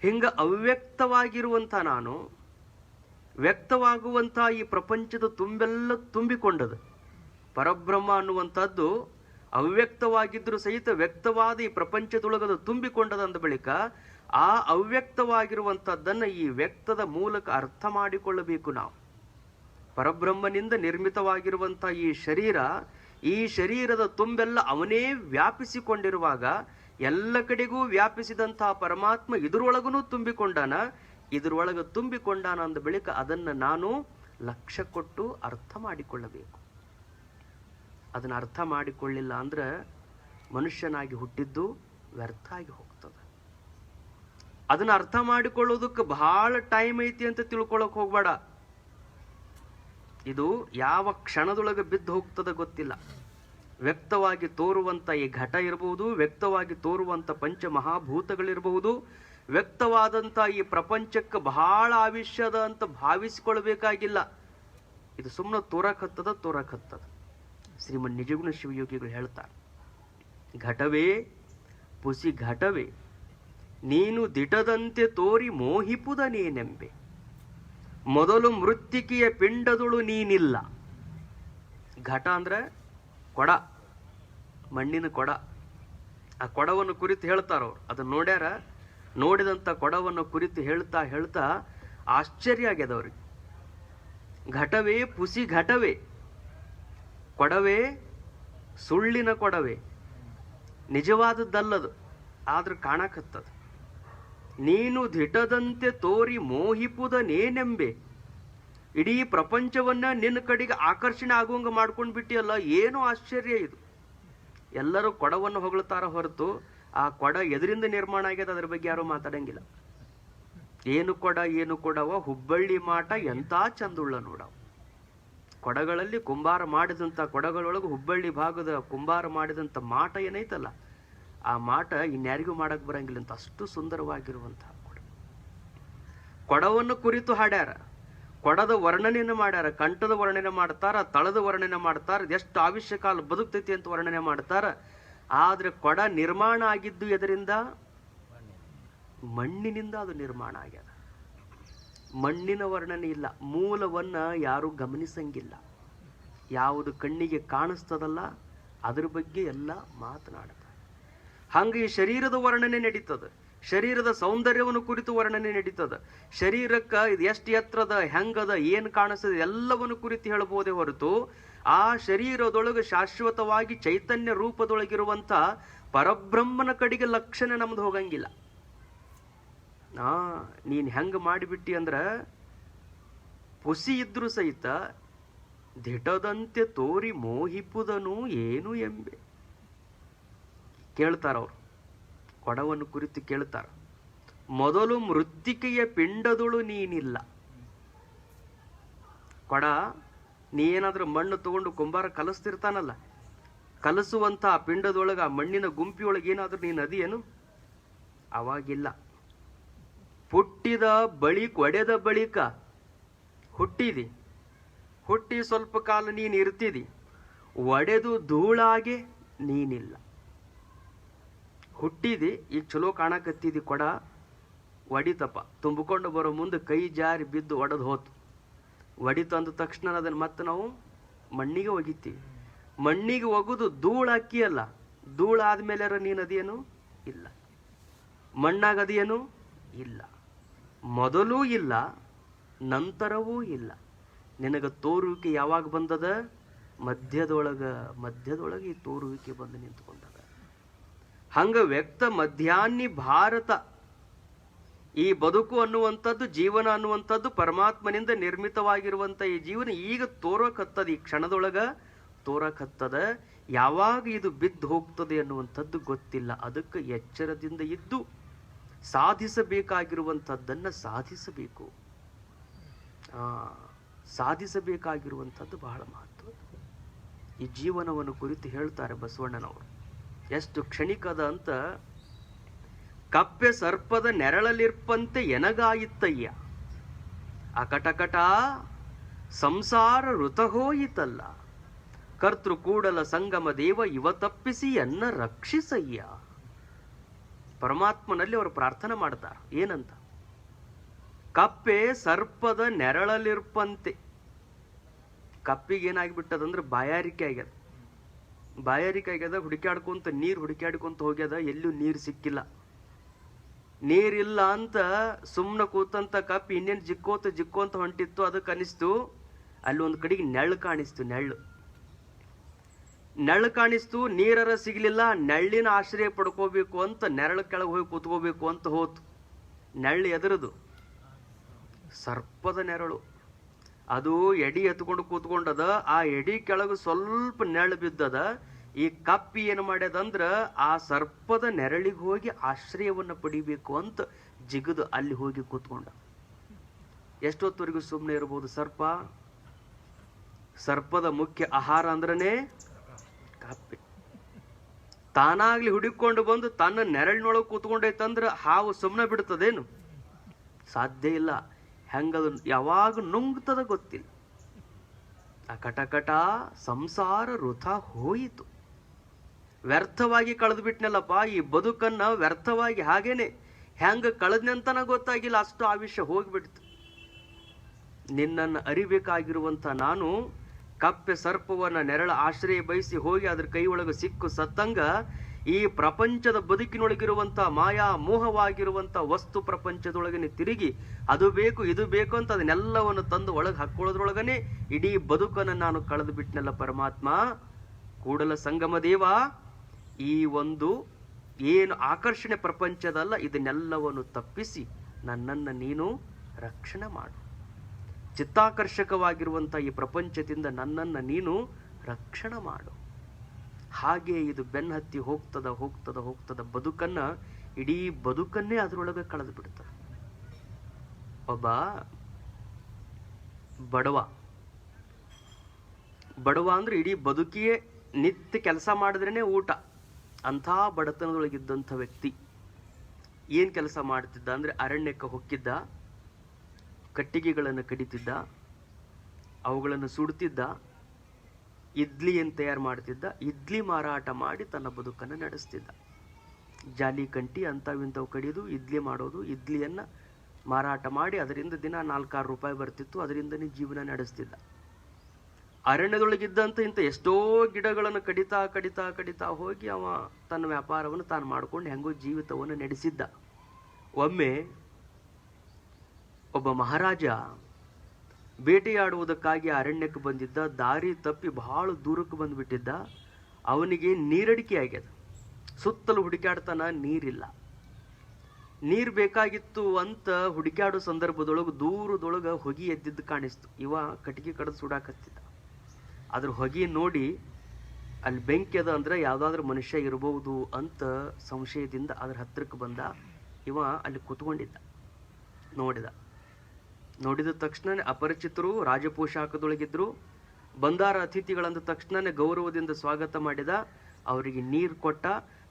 ಹಿಂಗ ಅವ್ಯಕ್ತವಾಗಿರುವಂಥ ನಾನು ವ್ಯಕ್ತವಾಗುವಂಥ ಈ ಪ್ರಪಂಚದ ತುಂಬೆಲ್ಲ ತುಂಬಿಕೊಂಡದು. ಪರಬ್ರಹ್ಮ ಅನ್ನುವಂಥದ್ದು ಅವ್ಯಕ್ತವಾಗಿದ್ರೂ ಸಹಿತ ವ್ಯಕ್ತವಾದ ಈ ಪ್ರಪಂಚದೊಳಗದು ತುಂಬಿಕೊಂಡದಂದ ಬಳಿಕ ಆ ಅವ್ಯಕ್ತವಾಗಿರುವಂಥದ್ದನ್ನು ಈ ವ್ಯಕ್ತದ ಮೂಲಕ ಅರ್ಥ ಮಾಡಿಕೊಳ್ಳಬೇಕು ನಾವು. ಪರಬ್ರಹ್ಮನಿಂದ ನಿರ್ಮಿತವಾಗಿರುವಂಥ ಈ ಶರೀರ, ಈ ಶರೀರದ ತುಂಬೆಲ್ಲ ಅವನೇ ವ್ಯಾಪಿಸಿಕೊಂಡಿರುವಾಗ ಎಲ್ಲ ಕಡೆಗೂ ವ್ಯಾಪಿಸಿದಂತಹ ಪರಮಾತ್ಮ ಇದ್ರೊಳಗೂ ತುಂಬಿಕೊಂಡಾನ. ಇದ್ರೊಳಗೆ ತುಂಬಿಕೊಂಡಾನ ಅಂದ ಬಳಿಕ ಅದನ್ನು ನಾನು ಲಕ್ಷ್ಯ ಕೊಟ್ಟು ಅರ್ಥ ಮಾಡಿಕೊಳ್ಳಬೇಕು. ಅದನ್ನು ಅರ್ಥ ಮಾಡಿಕೊಳ್ಳಿಲ್ಲ ಅಂದ್ರೆ ಮನುಷ್ಯನಾಗಿ ಹುಟ್ಟಿದ್ದು ವ್ಯರ್ಥ ಆಗಿ ಹೋಗ್ತದೆ. ಅದನ್ನು ಅರ್ಥ ಮಾಡಿಕೊಳ್ಳೋದಕ್ಕೆ ಬಹಳ ಟೈಮ್ ಐತಿ ಅಂತ ತಿಳ್ಕೊಳಕ್ ಹೋಗ್ಬೇಡ. ಇದು ಯಾವ ಕ್ಷಣದೊಳಗೆ ಬಿದ್ದು ಹೋಗ್ತದ ಗೊತ್ತಿಲ್ಲ. ವ್ಯಕ್ತವಾಗಿ ತೋರುವಂಥ ಈ ಘಟ ಇರಬಹುದು, ವ್ಯಕ್ತವಾಗಿ ತೋರುವಂಥ ಪಂಚ ಮಹಾಭೂತಗಳಿರಬಹುದು, ವ್ಯಕ್ತವಾದಂಥ ಈ ಪ್ರಪಂಚಕ್ಕೆ ಬಹಳ ಆವಿಷ್ಯದ ಅಂತ ಭಾವಿಸಿಕೊಳ್ಬೇಕಾಗಿಲ್ಲ. ಇದು ಸುಮ್ಮನೆ ತೋರಕತ್ತದ. ಶ್ರೀಮನ್ ನಿಜಗುಣ ಶಿವಯೋಗಿಗಳು ಹೇಳ್ತಾರೆ, ಘಟವೇ ಪುಸಿ ಘಟವೇ ನೀನು ದಿಟದಂತೆ ತೋರಿ ಮೋಹಿಪುದನೇನೆಂಬೆ, ಮೊದಲು ಮೃತ್ತಿಕೆಯ ಪಿಂಡದೊಳು ನೀನಿಲ್ಲ. ಘಟ ಅಂದ್ರೆ ಕೊಡ, ಮಣ್ಣಿನ ಕೊಡ. ಆ ಕೊಡವನ್ನು ಕುರಿತು ಹೇಳ್ತಾರವ್ರು. ಅದನ್ನ ನೋಡ್ಯಾರ. ನೋಡಿದಂಥ ಕೊಡವನ್ನು ಕುರಿತು ಹೇಳ್ತಾ ಹೇಳ್ತಾ ಆಶ್ಚರ್ಯ ಆಗ್ಯದ ಅವ್ರಿಗೆ. ಘಟವೇ ಪುಸಿ ಘಟವೇ, ಕೊಡವೇ ಸುಳ್ಳಿನ ಕೊಡವೇ, ನಿಜವಾದದ್ದಲ್ಲದು, ಆದ್ರೆ ಕಾಣಕತ್ತದ. ನೀನು ಧಿಟದಂತೆ ತೋರಿ ಮೋಹಿಪುದನೇನೆಂಬೆ, ಇಡೀ ಪ್ರಪಂಚವನ್ನ ನಿನ್ನ ಕಡೆಗೆ ಆಕರ್ಷಣೆ ಆಗುವಂಗ ಮಾಡ್ಕೊಂಡು ಬಿಟ್ಟಿಯಲ್ಲ, ಏನು ಆಶ್ಚರ್ಯ ಇದು. ಎಲ್ಲರೂ ಕೊಡವನ್ನು ಹೊಗಳ್ತಾರ ಹೊರತು ಆ ಕೊಡ ಎದರಿಂದ ನಿರ್ಮಾಣ ಆಗ್ಯದ ಅದ್ರ ಬಗ್ಗೆ ಯಾರು ಮಾತಾಡಂಗಿಲ್ಲ. ಏನು ಕೊಡ ಏನು ಕೊಡವ, ಹುಬ್ಬಳ್ಳಿ ಮಾಟ ಎಂತ ಚಂದುಳ್ಳ ನೋಡವ. ಕೊಡಗಳಲ್ಲಿ ಕುಂಬಾರ ಮಾಡಿದಂಥ ಕೊಡಗಳೊಳಗೆ ಹುಬ್ಬಳ್ಳಿ ಭಾಗದ ಕುಂಬಾರ ಮಾಡಿದಂಥ ಮಾಟ ಏನೈತಲ್ಲ, ಆ ಮಾಟ ಇನ್ಯಾರಿಗೂ ಮಾಡಕ್ ಬರಂಗಿಲ್ಲ ಅಂತ ಅಷ್ಟು ಸುಂದರವಾಗಿರುವಂತಹ ಕೊಡ. ಕೊಡವನ್ನು ಕುರಿತು ಹಾಡ್ಯಾರ, ಕೊಡದ ವರ್ಣನೆಯನ್ನು ಮಾಡ್ಯಾರ, ಕಂಠದ ವರ್ಣನೆ ಮಾಡ್ತಾರ, ತಳದ ವರ್ಣನೆ ಮಾಡ್ತಾರ, ಎಷ್ಟು ಆವಿಷ್ಯ ಕಾಲ ಬದುಕ್ತೈತಿ ಅಂತ ವರ್ಣನೆ ಮಾಡ್ತಾರ. ಆದ್ರೆ ಕೊಡ ನಿರ್ಮಾಣ ಆಗಿದ್ದು ಎದರಿಂದ? ಮಣ್ಣಿನಿಂದ ಅದು ನಿರ್ಮಾಣ ಆಗ್ಯದ. ಮಣ್ಣಿನ ವರ್ಣನೆ ಇಲ್ಲ, ಮೂಲವನ್ನ ಯಾರು ಗಮನಿಸಂಗಿಲ್ಲ. ಯಾವುದು ಕಣ್ಣಿಗೆ ಕಾಣಿಸ್ತದಲ್ಲ ಅದ್ರ ಬಗ್ಗೆ ಎಲ್ಲ ಮಾತನಾಡ್ತಾರೆ. ಹಂಗ ಈ ಶರೀರದ ವರ್ಣನೆ ನಡೀತದ, ಶರೀರದ ಸೌಂದರ್ಯವನ್ನು ಕುರಿತು ವರ್ಣನೆ ನಡೀತದ. ಶರೀರಕ್ಕ ಇದು ಎಷ್ಟು ಎತ್ತರದ, ಹೆಂಗದ, ಏನು ಕಾಣಿಸ್ತದೆ ಎಲ್ಲವನ್ನು ಕುರಿತು ಹೇಳ್ಬೋದೇ ಹೊರತು ಆ ಶರೀರದೊಳಗೆ ಶಾಶ್ವತವಾಗಿ ಚೈತನ್ಯ ರೂಪದೊಳಗಿರುವಂತ ಪರಬ್ರಹ್ಮನ ಕಡೆಗೆ ಲಕ್ಷಣ ನಮ್ದು ಹೋಗಂಗಿಲ್ಲ. ನೀನ್ ಹೆಂಗ ಮಾಡಿಬಿಟ್ಟಿ ಅಂದ್ರ ಪುಸಿ ಇದ್ರು ಸಹಿತ ಧಿಟದಂತೆ ತೋರಿ ಮೋಹಿಪುದನು ಏನು ಎಂಬೆ. ಕೇಳ್ತಾರ ಅವ್ರು, ಕೊಡವನ್ನು ಕುರಿತು ಕೇಳ್ತಾರ. ಮೊದಲು ಮೃತ್ತಿಕೆಯ ಪಿಂಡದೊಳು ನೀನಿಲ್ಲ. ಕೊಡ, ನೀ ಏನಾದ್ರೂ ಮಣ್ಣು ತಗೊಂಡು ಕುಂಬಾರ ಕಲಸ್ತಿರ್ತಾನಲ್ಲ, ಕಲಸುವಂತ ಆ ಪಿಂಡದೊಳಗ ಆ ಮಣ್ಣಿನ ಗುಂಪಿಯೊಳಗೆ ಏನಾದ್ರೂ ನೀನು ಅದಿಯೇನು? ಅವಾಗಿಲ್ಲ. ಹುಟ್ಟಿದ ಬಳಿಕ, ಒಡೆದ ಬಳಿಕ ಹುಟ್ಟಿದಿ, ಹುಟ್ಟಿ ಸ್ವಲ್ಪ ಕಾಲ ನೀನು ಇರ್ತಿದಿ, ಒಡೆದು ಧೂಳಾಗೆ ನೀನಿಲ್ಲ. ಹುಟ್ಟಿದಿ, ಈಗ ಚಲೋ ಕಾಣಕತ್ತಿದಿ, ಕೊಡ ಒಡಿತಪ್ಪ, ತುಂಬಿಕೊಂಡು ಬರೋ ಮುಂದೆ ಕೈ ಜಾರಿ ಬಿದ್ದು ಒಡೆದು ಹೋತು. ಒಡಿತಂದ ತಕ್ಷಣ ಅದನ್ನು ಮತ್ತೆ ನಾವು ಮಣ್ಣಿಗೆ ಒಗಿತೀವಿ. ಮಣ್ಣಿಗೆ ಒಗುದು ಧೂಳು ಅಲ್ಲ, ಧೂಳಾದ್ಮೇಲೆ ನೀನು ಅದೇನು ಇಲ್ಲ, ಮಣ್ಣಾಗದೇನು ಇಲ್ಲ. ಮೊದಲೂ ಇಲ್ಲ, ನಂತರವೂ ಇಲ್ಲ. ನಿನಗೆ ತೋರುವಿಕೆ ಯಾವಾಗ ಬಂದದ? ಮಧ್ಯದೊಳಗೆ ಈ ತೋರುವಿಕೆ ಬಂದು ನಿಂತ್ಕೊಂಡದ. ಹಂಗ ವ್ಯಕ್ತ ಮಧ್ಯಾಹ್ನಿ ಭಾರತ, ಈ ಬದುಕು ಅನ್ನುವಂಥದ್ದು, ಜೀವನ ಅನ್ನುವಂಥದ್ದು ಪರಮಾತ್ಮನಿಂದ ನಿರ್ಮಿತವಾಗಿರುವಂತ ಈ ಜೀವನ ಈಗ ತೋರಕತ್ತದ, ಈ ಕ್ಷಣದೊಳಗ ತೋರಕತ್ತದ. ಯಾವಾಗ ಇದು ಬಿದ್ದು ಹೋಗ್ತದೆ ಅನ್ನುವಂಥದ್ದು ಗೊತ್ತಿಲ್ಲ. ಅದಕ್ಕೆ ಎಚ್ಚರದಿಂದ ಇದ್ದು ಸಾಧಿಸಬೇಕಾಗಿರುವಂಥದ್ದನ್ನ ಸಾಧಿಸಬೇಕು. ಸಾಧಿಸಬೇಕಾಗಿರುವಂಥದ್ದು ಬಹಳ ಮಹತ್ವ. ಈ ಜೀವನವನ್ನು ಕುರಿತು ಹೇಳ್ತಾರೆ ಬಸವಣ್ಣನವರು, ಎಷ್ಟು ಕ್ಷಣಿಕದ ಅಂತ. ಕಪ್ಪೆ ಸರ್ಪದ ನೆರಳಲಿರ್ಪಂತೆ ಎನಗಾಯಿತ್ತಯ್ಯ, ಅಕಟಕಟ ಸಂಸಾರ ಋತಹೋಯಿತಲ್ಲ, ಕರ್ತೃ ಕೂಡಲ ಸಂಗಮ ದೇವ ಇವ ತಪ್ಪಿಸಿ ಎನ್ನ ರಕ್ಷಿಸಯ್ಯ. ಪರಮಾತ್ಮನಲ್ಲಿ ಅವರು ಪ್ರಾರ್ಥನೆ ಮಾಡ್ತಾರೆ, ಏನಂತ? ಕಪ್ಪೆ ಸರ್ಪದ ನೆರಳಲಿರ್ಪಂತೆ. ಕಪ್ಪಿಗೆ ಏನಾಗ್ಬಿಟ್ಟದಂದ್ರೆ ಬಾಯಾರಿಕೆ ಆಗ್ಯದ. ಬಾಯಾರಿಕೆ ಆಗ್ಯದ, ಹುಡುಕಾಡ್ಕೊಂತ ನೀರು ಹುಡುಕಾಡ್ಕೊಂತ ಹೋಗ್ಯದ, ಎಲ್ಲೂ ನೀರು ಸಿಕ್ಕಿಲ್ಲ. ನೀರಿಲ್ಲ ಅಂತ ಸುಮ್ಮನೆ ಕೂತಂತ ಕಪ್ಪಿ ಇನ್ನೇನು ಜಿಕ್ಕೋತ ಹೊಂಟಿತ್ತು. ಅದಕ್ಕೆ ಅನಿಸ್ತು, ಅಲ್ಲಿ ಒಂದು ಕಡೆಗೆ ನೆಳ್ಳು ಕಾಣಿಸ್ತು. ನೆಳ್ಳು ಕಾಣಿಸ್ತು, ನೀರರ ಸಿಗ್ಲಿಲ್ಲ. ನೆಳ್ಳಿನ ಆಶ್ರಯ ಪಡ್ಕೋಬೇಕು ಅಂತ ನೆರಳು ಕೆಳಗೆ ಹೋಗಿ ಕೂತ್ಕೋಬೇಕು ಅಂತ ಹೋತು. ನೆಳ್ಳು ಎದರದು? ಸರ್ಪದ ನೆರಳು. ಅದು ಎಡಿ ಎತ್ಕೊಂಡು ಕೂತ್ಕೊಂಡದ. ಆ ಎಡಿ ಕೆಳಗೆ ಸ್ವಲ್ಪ ನೆರಳು ಬಿದ್ದದ. ಈ ಕಪ್ಪಿ ಏನು ಮಾಡ್ಯದಂದ್ರ ಆ ಸರ್ಪದ ನೆರಳಿಗೆ ಹೋಗಿ ಆಶ್ರಯವನ್ನು ಪಡಿಬೇಕು ಅಂತ ಜಿಗದು ಅಲ್ಲಿ ಹೋಗಿ ಕೂತ್ಕೊಂಡ. ಎಷ್ಟೊತ್ತವರೆಗೂ ಸುಮ್ಮನೆ ಇರ್ಬೋದು ಸರ್ಪ? ಸರ್ಪದ ಮುಖ್ಯ ಆಹಾರ ಅಂದ್ರನೇ ಕಪ್ಪಿ. ತಾನಾಗ್ಲಿ ಹುಡುಕೊಂಡು ಬಂದು ತನ್ನ ನೆರಳಿನೊಳಗೆ ಕೂತ್ಕೊಂಡೈತಂದ್ರ ಹಾವು ಸುಮ್ಮನೆ ಬಿಡ್ತದೇನು? ಸಾಧ್ಯ ಇಲ್ಲ. ಹೆಂಗದು ಯಾವಾಗ ನುಂಗ್ತದ ಗೊತ್ತಿಲ್ಲ. ಆ ಕಟಕಟ ಸಂಸಾರ ವೃಥ ಹೋಯಿತು. ವ್ಯರ್ಥವಾಗಿ ಕಳೆದು ಬಿಟ್ನಲ್ಲಪ್ಪ ಈ ಬದುಕನ್ನ, ವ್ಯರ್ಥವಾಗಿ ಹಾಗೇನೆ ಹೆಂಗ ಕಳೆದ್ನಂತನ ಗೊತ್ತಾಗಿಲ್ಲ, ಅಷ್ಟು ಆವಿಷ್ಯ ಹೋಗ್ಬಿಡ್ತು. ನಿನ್ನನ್ನು ಅರಿಬೇಕಾಗಿರುವಂತ ನಾನು ಕಪ್ಪೆ ಸರ್ಪವನ್ನ ನೆರಳ ಆಶ್ರಯ ಬಯಸಿ ಹೋಗಿ ಅದ್ರ ಕೈ ಒಳಗೆ ಸಿಕ್ಕು ಸತ್ತಂಗ ಈ ಪ್ರಪಂಚದ ಬದುಕಿನೊಳಗಿರುವಂತ ಮಾಯಾ ಮೋಹವಾಗಿರುವಂತ ವಸ್ತು ಪ್ರಪಂಚದೊಳಗನೆ ತಿರುಗಿ ಅದು ಬೇಕು ಇದು ಬೇಕು ಅಂತ ಅದನ್ನೆಲ್ಲವನ್ನು ತಂದು ಒಳಗೆ ಹಾಕೊಳ್ಳೋದ್ರೊಳಗನೆ ಇಡೀ ಬದುಕನ್ನು ನಾನು ಕಳೆದು ಬಿಟ್ನಲ್ಲ ಪರಮಾತ್ಮ. ಕೂಡಲ ಸಂಗಮ ದೇವ, ಈ ಒಂದು ಏನು ಆಕರ್ಷಣೆ ಪ್ರಪಂಚದಲ್ಲ, ಇದನ್ನೆಲ್ಲವನ್ನು ತಪ್ಪಿಸಿ ನನ್ನನ್ನು ನೀನು ರಕ್ಷಣೆ ಮಾಡು. ಚಿತ್ತಾಕರ್ಷಕವಾಗಿರುವಂಥ ಈ ಪ್ರಪಂಚದಿಂದ ನನ್ನನ್ನು ನೀನು ರಕ್ಷಣೆ ಮಾಡು. ಹಾಗೆ ಇದು ಬೆನ್ನಹತ್ತಿ ಹೋಗ್ತದ ಹೋಗ್ತದ ಹೋಗ್ತದ ಬದುಕನ್ನ, ಇಡೀ ಬದುಕನ್ನೇ ಅದರೊಳಗೆ ಕಳೆದು ಬಿಡ್ತದೆ. ಒಬ್ಬ ಬಡವ ಅಂದ್ರೆ ಇಡೀ ಬದುಕಿಯೇ ನಿತ್ಯ ಕೆಲಸ ಮಾಡಿದ್ರೇನೆ ಊಟ, ಅಂಥ ಬಡತನದೊಳಗಿದ್ದಂಥ ವ್ಯಕ್ತಿ ಏನ್ ಕೆಲಸ ಮಾಡ್ತಿದ್ದ ಅಂದ್ರೆ ಅರಣ್ಯಕ್ಕೆ ಹೊಕ್ಕಿದ್ದ, ಕಟ್ಟಿಗೆಗಳನ್ನು ಕಡಿತಿದ್ದ, ಅವುಗಳನ್ನು ಸುಡ್ತಿದ್ದ, ಇಡ್ಲಿಯನ್ನು ತಯಾರು ಮಾಡ್ತಿದ್ದ, ಇಡ್ಲಿ ಮಾರಾಟ ಮಾಡಿ ತನ್ನ ಬದುಕನ್ನು ನಡೆಸ್ತಿದ್ದ. ಜಾಲಿ ಕಂಟಿ ಅಂಥವಿಂಥವು ಕಡಿಯೋದು, ಇಡ್ಲಿ ಮಾಡೋದು, ಇಡ್ಲಿಯನ್ನು ಮಾರಾಟ ಮಾಡಿ ಅದರಿಂದ ದಿನ 4-6 ರೂಪಾಯಿ ಬರ್ತಿತ್ತು, ಅದರಿಂದನೇ ಜೀವನ ನಡೆಸ್ತಿದ್ದ. ಅರಣ್ಯದೊಳಗಿದ್ದಂಥ ಇಂಥ ಎಷ್ಟೋ ಗಿಡಗಳನ್ನು ಕಡಿತಾ ಕಡಿತಾ ಕಡಿತಾ ಹೋಗಿ ಅವ ತನ್ನ ವ್ಯಾಪಾರವನ್ನು ತಾನು ಮಾಡ್ಕೊಂಡು ಹೆಂಗೋ ಜೀವಿತವನ್ನು ನಡೆಸಿದ್ದ. ಒಮ್ಮೆ ಒಬ್ಬ ಮಹಾರಾಜ ಬೇಟೆಯಾಡುವುದಕ್ಕಾಗಿ ಅರಣ್ಯಕ್ಕೆ ಬಂದಿದ್ದ. ದಾರಿ ತಪ್ಪಿ ಬಹಳ ದೂರಕ್ಕೆ ಬಂದ್ಬಿಟ್ಟಿದ್ದ. ಅವನಿಗೆ ನೀರಡಿಕೆ ಆಗ್ಯದ. ಸುತ್ತಲೂ ಹುಡುಕಾಡ್ತಾನ, ನೀರಿಲ್ಲ. ನೀರು ಬೇಕಾಗಿತ್ತು ಅಂತ ಹುಡುಕಾಡೋ ಸಂದರ್ಭದೊಳಗೆ ದೂರದೊಳಗೆ ಹೊಗೆ ಎದ್ದಿದ್ದು ಕಾಣಿಸ್ತು. ಇವ ಕಟ್ಟಿಗೆ ಕಡ್ದು ಸುಡಾಕತ್ತಿದ್ದ. ಅದ್ರ ಹೊಗೆ ನೋಡಿ ಅಲ್ಲಿ ಬೆಂಕಿ ಅದ ಅಂದ್ರೆ ಯಾವುದಾದ್ರೂ ಮನುಷ್ಯ ಇರಬಹುದು ಅಂತ ಸಂಶಯದಿಂದ ಅದ್ರ ಹತ್ರಕ್ಕೆ ಬಂದ. ಇವ ಅಲ್ಲಿ ಕೂತ್ಕೊಂಡಿದ್ದ. ನೋಡಿದ ತಕ್ಷಣ ಅಪರಿಚಿತರು ರಾಜಪೋಷಾಕದೊಳಗಿದ್ರು. ಬಂದಾರ ಅತಿಥಿಗಳಂದ ತಕ್ಷಣ ಗೌರವದಿಂದ ಸ್ವಾಗತ ಮಾಡಿದ. ಅವರಿಗೆ ನೀರು ಕೊಟ್ಟ.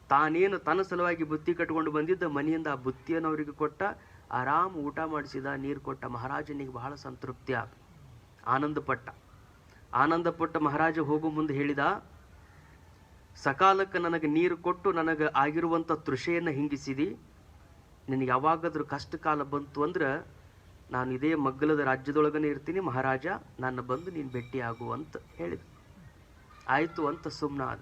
ತಾನೇನು ತನ್ನ ಸಲುವಾಗಿ ಬುತ್ತಿ ಕಟ್ಕೊಂಡು ಬಂದಿದ್ದ ಮನೆಯಿಂದ ಆ ಬುತ್ತಿಯನ್ನು ಅವರಿಗೆ ಕೊಟ್ಟ. ಆರಾಮ್ ಊಟ ಮಾಡಿಸಿದ, ನೀರು ಕೊಟ್ಟ. ಮಹಾರಾಜನಿಗೆ ಬಹಳ ಸಂತೃಪ್ತಿ ಆಗ, ಆನಂದ ಪಟ್ಟ ಮಹಾರಾಜ ಹೋಗೋ ಮುಂದೆ ಹೇಳಿದ, ಸಕಾಲಕ್ಕೆ ನನಗೆ ನೀರು ಕೊಟ್ಟು ನನಗೆ ಆಗಿರುವಂಥ ತೃಷೆಯನ್ನು ಹಿಂಗಿಸಿದಿ. ನಿನಗೆ ಯಾವಾಗಾದ್ರೂ ಕಷ್ಟ ಕಾಲ ಬಂತು ಅಂದ್ರೆ ನಾನು ಇದೇ ಮಗ್ಗಲದ ರಾಜ್ಯದೊಳಗನೆ ಇರ್ತೀನಿ ಮಹಾರಾಜ, ನನ್ನ ಬಂದು ನೀನು ಭೇಟಿ ಆಗು ಅಂತ ಹೇಳಿದ. ಆಯಿತು ಅಂತ ಸುಮ್ಮನಾದ.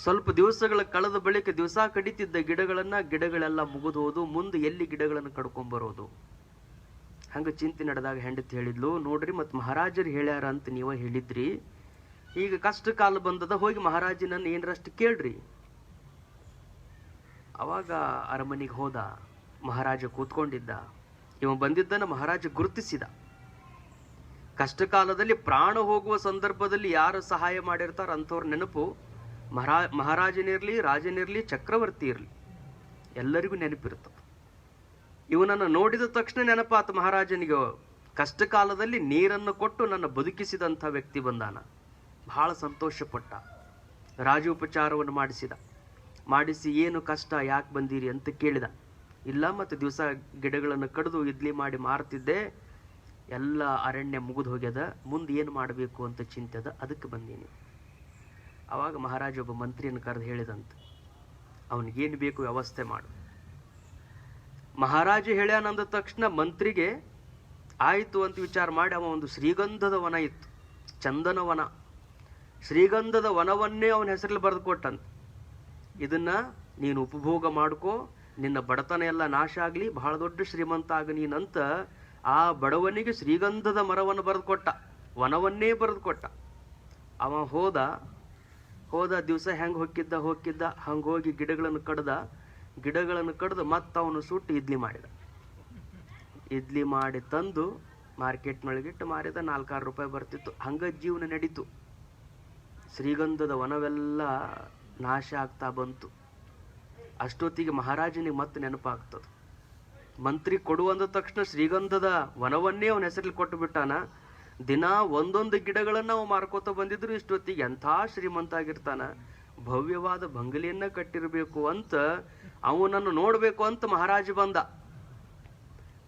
ಸ್ವಲ್ಪ ದಿವಸಗಳ ಕಳೆದ ಬಳಿಕ ದಿವಸ ಕಡಿತಿದ್ದ ಗಿಡಗಳೆಲ್ಲ ಮುಗಿದು ಹೋದು. ಮುಂದೆ ಎಲ್ಲಿ ಗಿಡಗಳನ್ನು ಕಡ್ಕೊಂಬರೋದು? ಹಂಗೆ ಚಿಂತೆ ನಡೆದಾಗ ಹೆಂಡತಿ ಹೇಳಿದ್ಲು, ನೋಡ್ರಿ ಮತ್ತು ಮಹಾರಾಜರು ಹೇಳ್ಯಾರ ಅಂತ ನೀವ ಹೇಳಿದ್ರಿ, ಈಗ ಕಷ್ಟ ಕಾಲ ಬಂದದ, ಹೋಗಿ ಮಹಾರಾಜನನ್ನು ಏನರಷ್ಟು ಕೇಳ್ರಿ. ಅವಾಗ ಅರಮನೆಗೆ ಹೋದ. ಮಹಾರಾಜ ಕೂತ್ಕೊಂಡಿದ್ದ. ಇವ ಬಂದಿದ್ದನ್ನು ಮಹಾರಾಜ ಗುರುತಿಸಿದ. ಕಷ್ಟ ಕಾಲದಲ್ಲಿ ಪ್ರಾಣ ಹೋಗುವ ಸಂದರ್ಭದಲ್ಲಿ ಯಾರು ಸಹಾಯ ಮಾಡಿರ್ತಾರ ಅಂಥವ್ರ ನೆನಪು ಮಹಾರಾಜನಿರ್ಲಿ, ರಾಜನಿರ್ಲಿ, ಚಕ್ರವರ್ತಿ ಇರಲಿ, ಎಲ್ಲರಿಗೂ ನೆನಪಿರ್ತದೆ. ಇವನನ್ನು ನೋಡಿದ ತಕ್ಷಣ ನೆನಪಾತ ಮಹಾರಾಜನಿಗೆ. ಕಷ್ಟ ಕಾಲದಲ್ಲಿ ನೀರನ್ನು ಕೊಟ್ಟು ನನ್ನ ಬದುಕಿಸಿದಂಥ ವ್ಯಕ್ತಿ ಬಂದಾನ. ಬಹಳ ಸಂತೋಷಪಟ್ಟ. ರಾಜೋಪಚಾರವನ್ನು ಮಾಡಿಸಿ ಏನು ಕಷ್ಟ, ಯಾಕೆ ಬಂದೀರಿ ಅಂತ ಕೇಳಿದ. ಇಲ್ಲ, ಮತ್ತು ದಿವಸ ಗಿಡಗಳನ್ನು ಕಡಿದು ಇಡ್ಲಿ ಮಾಡಿ ಮಾರ್ತಿದ್ದೆ, ಎಲ್ಲ ಅರಣ್ಯ ಮುಗಿದು ಹೋಗ್ಯದ, ಮುಂದೆ ಏನು ಮಾಡಬೇಕು ಅಂತ ಚಿಂತೆ ಅದ, ಅದಕ್ಕೆ ಬಂದೀನಿ. ಆವಾಗ ಮಹಾರಾಜ ಒಬ್ಬ ಮಂತ್ರಿಯನ್ನು ಕರೆದು ಹೇಳಿದಂತ, ಅವನಿಗೇನು ಬೇಕು ವ್ಯವಸ್ಥೆ ಮಾಡು. ಮಹಾರಾಜ ಹೇಳ್ಯಾನಂದ ತಕ್ಷಣ ಮಂತ್ರಿಗೆ ಆಯಿತು ಅಂತ ವಿಚಾರ ಮಾಡಿ ಅವ ಒಂದು ಶ್ರೀಗಂಧದ ವನ ಇತ್ತು, ಚಂದನ ವನ. ಶ್ರೀಗಂಧದ ವನವನ್ನೇ ಅವನ ಹೆಸರಲ್ಲಿ ಬರೆದು ಕೊಟ್ಟಂತ. ಇದನ್ನ ನೀನು ಉಪಭೋಗ ಮಾಡ್ಕೋ, ನಿನ್ನ ಬಡತನ ಎಲ್ಲ ನಾಶ ಆಗಲಿ, ಬಹಳ ದೊಡ್ಡ ಶ್ರೀಮಂತ ಆಗ ನೀನಂತ ಆ ಬಡವನಿಗೆ ಶ್ರೀಗಂಧದ ಮರವನ್ನು ಬರೆದು ಕೊಟ್ಟ, ವನವನ್ನೇ ಬರೆದು ಕೊಟ್ಟ. ಅವ ಹೋದ ದಿವಸ ಹೆಂಗೆ ಹೊಕ್ಕಿದ್ದ ಹಂಗೆ ಹೋಗಿ ಗಿಡಗಳನ್ನು ಕಡ್ದು ಮತ್ತೆ ಅವನು ಸುಟ್ಟು ಇಡ್ಲಿ ಮಾಡಿ ತಂದು ಮಾರ್ಕೆಟ್ನೊಳಗಿಟ್ಟು ಮಾರಿದ. 4-6 ರೂಪಾಯಿ ಬರ್ತಿತ್ತು. ಹಂಗ ಜೀವನ ನಡೀತು. ಶ್ರೀಗಂಧದ ವನವೆಲ್ಲ ನಾಶ ಆಗ್ತಾ ಬಂತು. ಅಷ್ಟೊತ್ತಿಗೆ ಮಹಾರಾಜನಿಗೆ ಮತ್ತೆ ನೆನಪಾಗ್ತದೆ. ಮಂತ್ರಿ ಕೊಡುವಂದ ತಕ್ಷಣ ಶ್ರೀಗಂಧದ ವನವನ್ನೇ ಅವನ ಹೆಸರಲ್ಲಿ ಕೊಟ್ಟು ಬಿಟ್ಟಾನ. ದಿನ ಒಂದೊಂದು ಗಿಡಗಳನ್ನ ಅವ ಮಾರ್ಕೋತ ಬಂದಿದ್ರು. ಇಷ್ಟೊತ್ತಿಗೆ ಎಂಥ ಶ್ರೀಮಂತ ಆಗಿರ್ತಾನ, ಭವ್ಯವಾದ ಬಂಗಲೆಯನ್ನ ಕಟ್ಟಿರಬೇಕು ಅಂತ ಅವನನ್ನು ನೋಡ್ಬೇಕು ಅಂತ ಮಹಾರಾಜ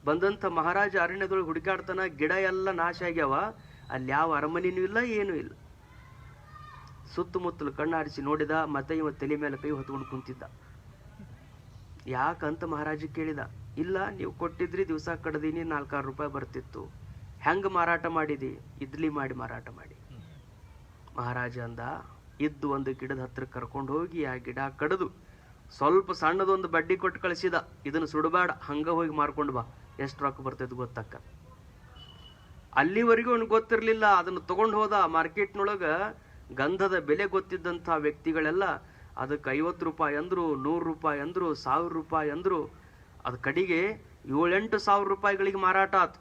ಬಂದಂತ ಮಹಾರಾಜ ಅರಣ್ಯದೊಳಗೆ ಹುಡುಕಾಡ್ತಾನ. ಗಿಡ ಎಲ್ಲ ನಾಶ ಆಗ್ಯಾವ, ಅಲ್ಲಿ ಯಾವ ಅರಮನೆನೂ ಇಲ್ಲ, ಏನೂ ಇಲ್ಲ. ಸುತ್ತಮುತ್ತಲು ಕಣ್ಣಾರಿಸಿ ನೋಡಿದ. ಮತ್ತೆ ಇವ ತಲೆ ಮೇಲೆ ಕೈ ಹೊತ್ಕೊಂಡು ಕುಂತಿದ್ದ. ಯಾಕಂತ ಮಹಾರಾಜ ಕೇಳಿದ. ಇಲ್ಲ, ನೀವು ಕೊಟ್ಟಿದ್ರಿ, ದಿವಸ ಕಡ್ದೀನಿ, 4-6 ರೂಪಾಯಿ ಬರ್ತಿತ್ತು. ಹೆಂಗ ಮಾರಾಟ ಮಾಡಿದಿ? ಇಡ್ಲಿ ಮಾಡಿ ಮಾರಾಟ ಮಾಡಿ. ಮಹಾರಾಜ ಅಂದ, ಇದ್ದು ಒಂದು ಗಿಡದ ಹತ್ರ ಕರ್ಕೊಂಡು ಹೋಗಿ ಆ ಗಿಡ ಕಡಿದು ಸ್ವಲ್ಪ ಸಣ್ಣದೊಂದು ಬಡ್ಡಿ ಕೊಟ್ಟು ಕಳಿಸಿದ, ಇದನ್ನು ಸುಡಬೇಡ, ಹಂಗ ಹೋಗಿ ಮಾರ್ಕೊಂಡು ಬಾ, ಎಷ್ಟು ರೊಕ್ಕ ಬರ್ತೈತೆ ಗೊತ್ತಕ್ಕ. ಅಲ್ಲಿವರೆಗೂ ಅವ್ನಿಗೆ ಗೊತ್ತಿರಲಿಲ್ಲ. ಅದನ್ನು ತಗೊಂಡು ಹೋದ ಮಾರ್ಕೆಟ್ನೊಳಗ. ಗಂಧದ ಬೆಲೆ ಗೊತ್ತಿದ್ದಂಥ ವ್ಯಕ್ತಿಗಳೆಲ್ಲ ಅದಕ್ಕೆ 50 ರೂಪಾಯಿ ಅಂದ್ರು, 100 ರೂಪಾಯಿ ಅಂದ್ರು, 1000 ರೂಪಾಯಿ ಅಂದ್ರು. ಅದು ಕಡೆಗೆ 7-8 ಸಾವಿರ ರೂಪಾಯಿಗಳಿಗೆ ಮಾರಾಟ ಆತು.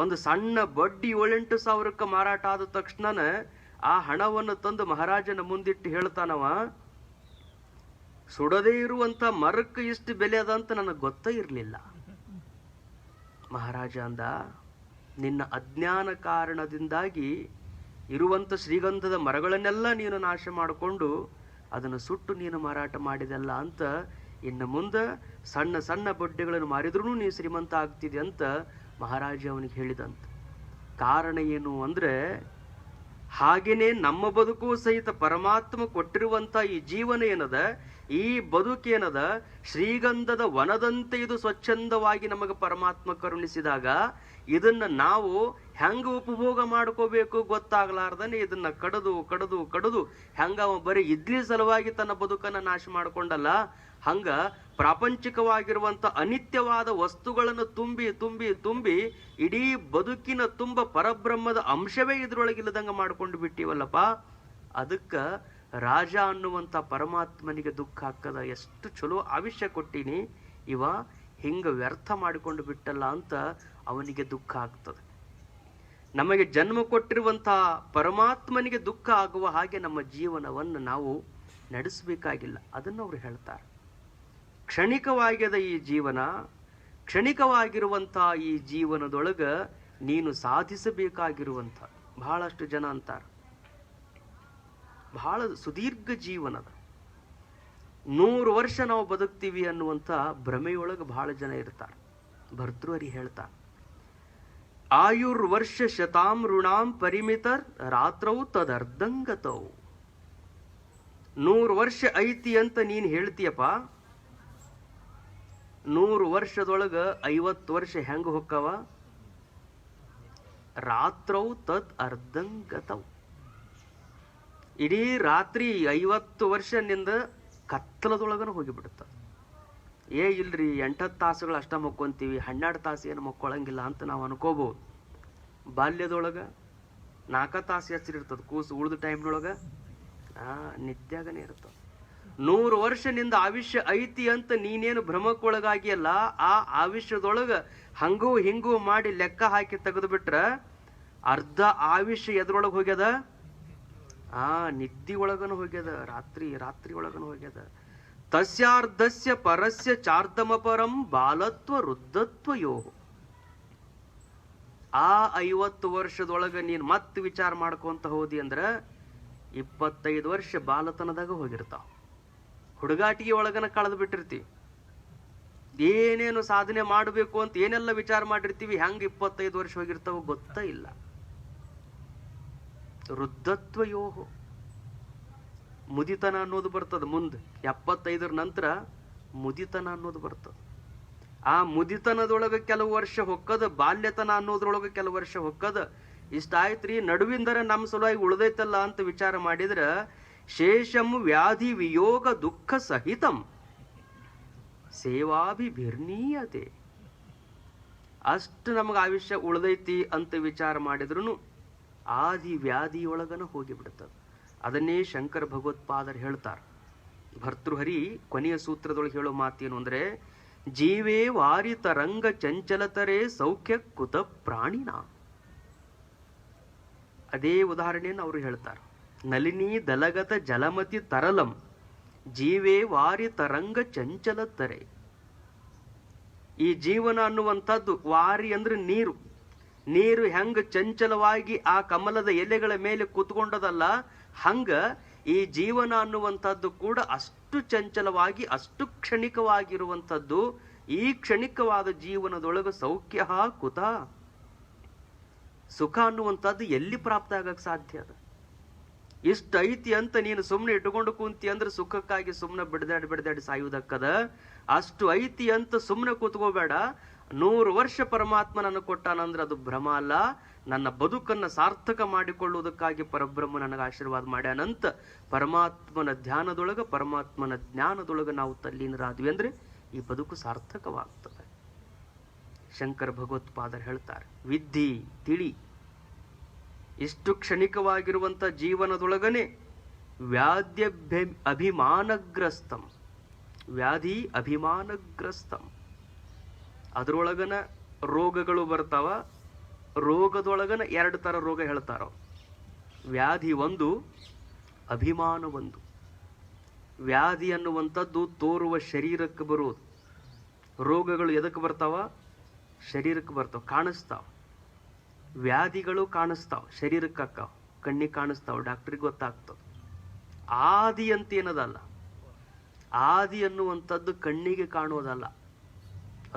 ಒಂದು ಸಣ್ಣ ಬಡ್ಡಿ 7-8 ಸಾವಿರಕ್ಕೆ ಮಾರಾಟ ಆದ ತಕ್ಷಣ ಆ ಹಣವನ್ನು ತಂದು ಮಹಾರಾಜನ ಮುಂದಿಟ್ಟು ಹೇಳ್ತಾನವ, ಸುಡದೇ ಇರುವಂತ ಮರಕ್ಕೆ ಇಷ್ಟು ಬೆಲೆ ಅದ ಅಂತ ನನಗೆ ಗೊತ್ತೇ ಇರಲಿಲ್ಲ. ಮಹಾರಾಜ ಅಂದ, ನಿನ್ನ ಅಜ್ಞಾನ ಕಾರಣದಿಂದಾಗಿ ಇರುವಂತ ಶ್ರೀಗಂಧದ ಮರಗಳನ್ನೆಲ್ಲ ನೀನು ನಾಶ ಮಾಡಿಕೊಂಡು ಅದನ್ನು ಸುಟ್ಟು ನೀನು ಮಾರಾಟ ಮಾಡಿದಲ್ಲ ಅಂತ. ಇನ್ನು ಮುಂದೆ ಸಣ್ಣ ಸಣ್ಣ ಬಡ್ಡಿಗಳನ್ನು ಮಾರಿದ್ರೂ ನೀನು ಶ್ರೀಮಂತ ಆಗ್ತಿದೆ ಅಂತ ಮಹಾರಾಜ ಅವನಿಗೆ ಹೇಳಿದಂತ. ಕಾರಣ ಏನು ಅಂದ್ರೆ, ಹಾಗೇನೆ ನಮ್ಮ ಬದುಕು ಸಹಿತ ಪರಮಾತ್ಮ ಕೊಟ್ಟಿರುವಂತ ಈ ಜೀವನ ಏನದ, ಈ ಬದುಕೇನದ, ಶ್ರೀಗಂಧದ ವನದಂತೆ ಇದು ಸ್ವಚ್ಛಂದವಾಗಿ ನಮಗೆ ಪರಮಾತ್ಮ ಕರುಣಿಸಿದಾಗ ಇದನ್ನ ನಾವು ಹೆಂಗ ಉಪಭೋಗ ಮಾಡ್ಕೋಬೇಕು ಗೊತ್ತಾಗ್ಲಾರ್ದನೆ ಇದನ್ನ ಕಡದು ಕಡದು ಕಡದು ಹೆಂಗ ಅವ ಬರೀ ಇದ್ಲಿ ಸಲುವಾಗಿ ತನ್ನ ಬದುಕನ್ನ ನಾಶ ಮಾಡ್ಕೊಂಡಲ್ಲ, ಹಂಗ ಪ್ರಾಪಂಚಿಕವಾಗಿರುವಂತ ಅನಿತ್ಯವಾದ ವಸ್ತುಗಳನ್ನು ತುಂಬಿ ತುಂಬಿ ತುಂಬಿ ಇಡೀ ಬದುಕಿನ ತುಂಬ ಪರಬ್ರಹ್ಮದ ಅಂಶವೇ ಇದ್ರೊಳಗಿಲ್ಲದಂಗ ಮಾಡ್ಕೊಂಡು ಬಿಟ್ಟಿವಲ್ಲಪ್ಪ. ಅದಕ್ಕ ರಾಜ ಅನ್ನುವಂತ ಪರಮಾತ್ಮನಿಗೆ ದುಃಖ ಆಗ್ತದ. ಎಷ್ಟು ಚಲೋ ಆವಿಷ್ಯ ಕೊಟ್ಟಿನಿ, ಇವ ಹಿಂಗ ವ್ಯರ್ಥ ಮಾಡಿಕೊಂಡು ಬಿಟ್ಟಲ್ಲ ಅಂತ ಅವನಿಗೆ ದುಃಖ ಆಗ್ತದೆ. ನಮಗೆ ಜನ್ಮ ಕೊಟ್ಟಿರುವಂತ ಪರಮಾತ್ಮನಿಗೆ ದುಃಖ ಆಗುವ ಹಾಗೆ ನಮ್ಮ ಜೀವನವನ್ನು ನಾವು ನಡೆಸಬೇಕಾಗಿಲ್ಲ. ಅದನ್ನು ಅವರು ಹೇಳ್ತಾರೆ. ಕ್ಷಣಿಕವಾಗ್ಯದ ಈ ಜೀವನ, ಕ್ಷಣಿಕವಾಗಿರುವಂತ ಈ ಜೀವನದೊಳಗ ನೀನು ಸಾಧಿಸಬೇಕಾಗಿರುವಂತ ಬಹಳಷ್ಟು ಜನ ಅಂತಾರೆ, ಬಹಳ ಸುದೀರ್ಘ ಜೀವನದ 100 ವರ್ಷ ನಾವು ಬದುಕ್ತೀವಿ ಅನ್ನುವಂತ ಭ್ರಮೆಯೊಳಗೆ ಬಹಳ ಜನ ಇರ್ತಾರೆ. ಭರ್ತೃಹರಿ ಹೇಳ್ತಾರೆ, ಆಯುರ್ವರ್ಷ ಶತಾಂ ಋಣಾಂ ಪರಿಮಿತರ್ ರಾತ್ರೌ ತದರ್ಧಂಗತೌ. 100 ವರ್ಷ ಐತಿ ಅಂತ ನೀನ್ ಹೇಳ್ತೀಯಪ್ಪ, 100 ವರ್ಷದೊಳಗ 50 ವರ್ಷ ಹೆಂಗ ಹೊಕ್ಕವ? ರಾತ್ರೌ ತದ್ ಅರ್ಧಂಗತೌ. ಇಡೀ ರಾತ್ರಿ 50 ವರ್ಷದಿಂದ ಕತ್ತಲದೊಳಗನ ಹೋಗಿಬಿಡುತ್ತ. ಇಲ್ರಿ 8 ತಾಸುಗಳು ಅಷ್ಟ ಮಕ್ಕೊಂತೀವಿ, 12 ತಾಸು ಏನು ಮಕ್ಕೊಳಂಗಿಲ್ಲ ಅಂತ ನಾವು ಅನ್ಕೋಬಹುದು. ಬಾಲ್ಯದೊಳಗ 4 ತಾಸು ಹೆಸರಿರ್ತದ ಕೂಸು, ಉಳಿದ ಟೈಮ್ನೊಳಗ ನಿತ್ಯಾಗನೇ ಇರ್ತದ. 100 ವರ್ಷದಿಂದ ಆಯುಷ್ಯ ಐತಿ ಅಂತ ನೀನೇನು ಭ್ರಮಕ್ಕೊಳಗಾಗಿಯಲ್ಲ, ಆ ಆಯುಷ್ಯದೊಳಗ ಹಂಗೂ ಹಿಂಗೂ ಮಾಡಿ ಲೆಕ್ಕ ಹಾಕಿ ತೆಗೆದು ಬಿಟ್ರ ಅರ್ಧ ಆಯುಷ್ಯ ಎದ್ರೊಳಗೆ ಹೋಗ್ಯದ, ನಿದ್ದಿ ಒಳಗನು ಹೋಗ್ಯದ, ರಾತ್ರಿ ಒಳಗನು ಹೋಗ್ಯದ. ತಸ್ಯಾರ್ಧಸ್ಯ ಪರಸ್ಯ ಚಾರ್ಧಮಪರಂ ಬಾಲತ್ವ ವೃದ್ಧತ್ವ ಯೋಹ. ಆ 50 ವರ್ಷದೊಳಗ ನೀನ್ ಮತ್ತೆ ವಿಚಾರ ಮಾಡ್ಕೊಂತ ಹೋದಿ ಅಂದ್ರ 25 ವರ್ಷ ಬಾಲತನದಾಗ ಹೋಗಿರ್ತಾವ. ಹುಡುಗಾಟಿಗೆ ಒಳಗನ ಕಳೆದು ಬಿಟ್ಟಿರ್ತೀವಿ. ಏನೇನು ಸಾಧನೆ ಮಾಡಬೇಕು ಅಂತ ಏನೆಲ್ಲ ವಿಚಾರ ಮಾಡಿರ್ತೀವಿ, ಹೆಂಗ 25 ವರ್ಷ ಹೋಗಿರ್ತಾವ ಗೊತ್ತ ಇಲ್ಲ. ವೃದ್ಧತ್ವ ಯೋಹ, ಮುದಿತನ ಅನ್ನೋದು ಬರ್ತದ ಮುಂದೆ. 75 ನಂತರ ಮುದಿತನ ಅನ್ನೋದು ಬರ್ತದ. ಆ ಮುದಿತನದೊಳಗ ಕೆಲವು ವರ್ಷ ಹೊಕ್ಕದ, ಬಾಲ್ಯತನ ಅನ್ನೋದ್ರೊಳಗ ಕೆಲವು ವರ್ಷ ಹೊಕ್ಕದ. ಇಷ್ಟಾಯ್ತ್ರಿ, ನಡುವಿಂದರ ನಮ್ಮ ಸಲುವಾಗಿ ಉಳ್ದೈತಲ್ಲ ಅಂತ ವಿಚಾರ ಮಾಡಿದ್ರ ಶೇಷಂ ವ್ಯಾಧಿ ವಿಯೋಗ ದುಃಖ ಸಹಿತಂ ಸೇವಾಭಿರ್ನೀಯತೆ. ಅಷ್ಟು ನಮಗ ಆಯುಷ್ಯ ಉಳ್ದೈತಿ ಅಂತ ವಿಚಾರ ಮಾಡಿದ್ರು ಆದಿ ವ್ಯಾಧಿಯೊಳಗನ ಹೋಗಿಬಿಡ್ತದ. ಅದನ್ನೇ ಶಂಕರ ಭಗವತ್ಪಾದರು ಹೇಳ್ತಾರೆ. ಭರ್ತೃಹರಿ ಕೊನೆಯ ಸೂತ್ರದೊಳಗೆ ಹೇಳೋ ಮಾತೇನು ಅಂದ್ರೆ, ಜೀವೇ ವಾರಿತ ರಂಗ ಚಂಚಲತರೆ ಸೌಖ್ಯ ಕುತ ಪ್ರಾಣಿನ. ಅದೇ ಉದಾಹರಣೆಯನ್ನು ಅವರು ಹೇಳ್ತಾರೆ. ನಲಿನಿ ದಲಗತ ಜಲಮತಿ ತರಲಂ ಜೀವೇ ವಾರಿತ ರಂಗ ಚಂಚಲತರೆ. ಈ ಜೀವನ ಅನ್ನುವಂಥದ್ದು, ವಾರಿ ಅಂದ್ರೆ ನೀರು. ನೀರು ಹೆಂಗ ಚಂಚಲವಾಗಿ ಆ ಕಮಲದ ಎಲೆಗಳ ಮೇಲೆ ಕೂತ್ಕೊಂಡದಲ್ಲ, ಹಂಗ ಈ ಜೀವನ ಅನ್ನುವಂಥದ್ದು ಕೂಡ ಅಷ್ಟು ಚಂಚಲವಾಗಿ ಅಷ್ಟು ಕ್ಷಣಿಕವಾಗಿರುವಂಥದ್ದು. ಈ ಕ್ಷಣಿಕವಾದ ಜೀವನದೊಳಗ ಸೌಖ್ಯ ಕುತ, ಸುಖ ಅನ್ನುವಂಥದ್ದು ಎಲ್ಲಿ ಪ್ರಾಪ್ತ ಆಗಕ್ ಸಾಧ್ಯ ಅದ? ಇಷ್ಟ ಐತಿ ಅಂತ ನೀನು ಸುಮ್ಮನೆ ಇಟ್ಕೊಂಡು ಕುಂತಿ ಅಂದ್ರೆ ಸುಖಕ್ಕಾಗಿ ಸುಮ್ಮನೆ ಬಿಡದಾಡಿ ಸಾಯುವುದಕ್ಕದ. ಅಷ್ಟು ಐತಿ ಅಂತ ಸುಮ್ಮನೆ ಕೂತ್ಕೋಬೇಡ. 100 ವರ್ಷ ಪರಮಾತ್ಮ ನನಗೆ ಕೊಟ್ಟಾನಂದ್ರೆ ಅದು ಭ್ರಮ ಅಲ್ಲ. ನನ್ನ ಬದುಕನ್ನು ಸಾರ್ಥಕ ಮಾಡಿಕೊಳ್ಳುವುದಕ್ಕಾಗಿ ಪರಬ್ರಹ್ಮ ನನಗೆ ಆಶೀರ್ವಾದ ಮಾಡ್ಯಾನಂತ ಪರಮಾತ್ಮನ ಧ್ಯಾನದೊಳಗೆ, ಪರಮಾತ್ಮನ ಜ್ಞಾನದೊಳಗೆ ನಾವು ತಲ್ಲೀನರಾದ್ವಿ ಅಂದ್ರೆ ಈ ಬದುಕು ಸಾರ್ಥಕವಾಗ್ತದೆ. ಶಂಕರ ಭಗವತ್ಪಾದರು ಹೇಳ್ತಾರೆ, ವಿದ್ಧಿ ತಿಳಿ, ಇಷ್ಟು ಕ್ಷಣಿಕವಾಗಿರುವಂತ ಜೀವನದೊಳಗನೆ ವ್ಯಾಧ್ಯ ಅಭಿಮಾನಗ್ರಸ್ತಂ, ವ್ಯಾಧಿ ಅಭಿಮಾನಗ್ರಸ್ತಂ, ಅದರೊಳಗನ ರೋಗಗಳು ಬರ್ತಾವ. ರೋಗದೊಳಗನ 2 ತರ ರೋಗ ಹೇಳ್ತಾರ. ವ್ಯಾಧಿ ಒಂದು, ಅಭಿಮಾನ ಒಂದು. ವ್ಯಾಧಿ ಅನ್ನುವಂಥದ್ದು ತೋರುವ ಶರೀರಕ್ಕೆ ಬರುವುದು. ರೋಗಗಳು ಎದಕ್ಕೆ ಬರ್ತಾವ? ಶರೀರಕ್ಕೆ ಬರ್ತಾವ, ಕಾಣಿಸ್ತಾವ. ವ್ಯಾಧಿಗಳು ಕಾಣಿಸ್ತಾವ, ಶರೀರಕ್ಕೆ ಅಕ್ಕಾವ, ಕಣ್ಣಿಗೆ ಕಾಣಿಸ್ತಾವ, ಡಾಕ್ಟ್ರಿಗೆ ಗೊತ್ತಾಗ್ತವ. ಆದಿ ಅಂತ ಏನದಲ್ಲ, ಆದಿ ಅನ್ನುವಂಥದ್ದು ಕಣ್ಣಿಗೆ ಕಾಣುವುದಲ್ಲ,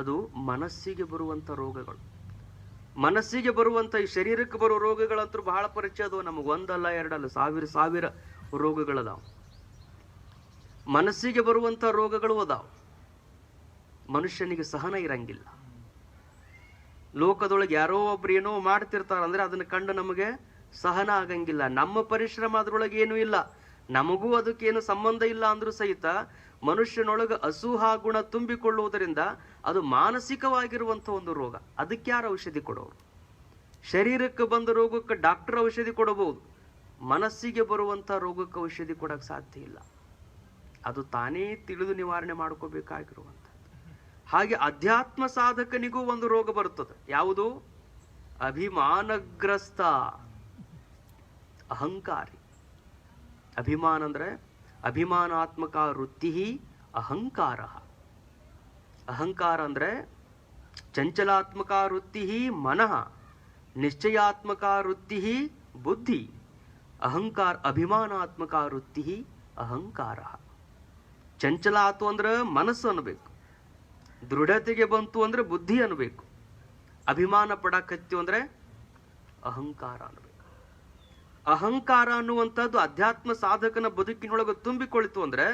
ಅದು ಮನಸ್ಸಿಗೆ ಬರುವಂತ ರೋಗಗಳು. ಮನಸ್ಸಿಗೆ ಬರುವಂತ ಈ ಶರೀರಕ್ಕೆ ಬರುವ ರೋಗಗಳಂತೂ ಬಹಳ ಪರಿಚಯ ಅದಾವ ನಮಗೆ. ಒಂದಲ್ಲ ಎರಡಲ್ಲ, ಸಾವಿರ ರೋಗಗಳದಾವ. ಮನಸ್ಸಿಗೆ ಬರುವಂತ ರೋಗಗಳು ಅದಾವ. ಮನುಷ್ಯನಿಗೆ ಸಹನ ಇರಂಗಿಲ್ಲ. ಲೋಕದೊಳಗೆ ಯಾರೋ ಒಬ್ರು ಏನೋ ಮಾಡ್ತಿರ್ತಾರ ಅಂದ್ರೆ ಅದನ್ನ ಕಂಡು ನಮಗೆ ಸಹನ ಆಗಂಗಿಲ್ಲ. ನಮ್ಮ ಪರಿಶ್ರಮ ಅದ್ರೊಳಗೆ ಏನೂ ಇಲ್ಲ, ನಮಗೂ ಅದಕ್ಕೇನು ಸಂಬಂಧ ಇಲ್ಲ ಅಂದ್ರೂ ಸಹಿತ ಮನುಷ್ಯನೊಳಗೆ ಅಸೂಹ ಗುಣ ತುಂಬಿಕೊಳ್ಳುವುದರಿಂದ ಅದು ಮಾನಸಿಕವಾಗಿರುವಂತ ಒಂದು ರೋಗ. ಅದಕ್ಕೆ ಯಾರು ಔಷಧಿ ಕೊಡೋರು? ಶರೀರಕ್ಕೆ ಬಂದ ರೋಗಕ್ಕೆ ಡಾಕ್ಟರ್ ಔಷಧಿ ಕೊಡಬಹುದು, ಮನಸ್ಸಿಗೆ ಬರುವಂತ ರೋಗಕ್ಕೆ ಔಷಧಿ ಕೊಡಕ್ ಸಾಧ್ಯ ಇಲ್ಲ. ಅದು ತಾನೇ ತಿಳಿದು ನಿವಾರಣೆ ಮಾಡ್ಕೋಬೇಕಾಗಿರುವಂತ. ಹಾಗೆ ಅಧ್ಯಾತ್ಮ ಸಾಧಕನಿಗೂ ಒಂದು ರೋಗ ಬರುತ್ತದೆ. ಯಾವುದು? ಅಭಿಮಾನಗ್ರಸ್ತ, ಅಹಂಕಾರಿ. ಅಭಿಮಾನ ಅಂದ್ರೆ ಅಭಿಮಾನಾತ್ಮಕ ವೃತ್ತಿ ಅಹಂಕಾರ. ಅಹಂಕಾರ ಅಂದ್ರೆ ಚಂಚಲಾತ್ಮಕ ವೃತ್ತಿ ಮನಃ, ನಿಶ್ಚಯಾತ್ಮಕ ವೃತ್ತಿ ಬುದ್ಧಿ. ಅಹಂಕಾರ ಅಭಿಮಾನಾತ್ಮಕ ವೃತ್ತಿ ಅಹಂಕಾರ. ಚಂಚಲ ಆತು ಅಂದ್ರೆ ಮನಸ್ಸು ಅನ್ಬೇಕು, ದೃಢತೆಗೆ ಬಂತು ಅಂದ್ರೆ ಬುದ್ಧಿ ಅನ್ಬೇಕು, ಅಭಿಮಾನ ಪಡಕತ್ತೀವಿ ಅಂದ್ರೆ ಅಹಂಕಾರ ಅನ್ಬೇಕು. ಅಹಂಕಾರ ಅನ್ನುವಂಥದ್ದು ಅಧ್ಯಾತ್ಮ ಸಾಧಕನ ಬದುಕಿನೊಳಗೆ ತುಂಬಿಕೊಳ್ತು ಅಂದ್ರೆ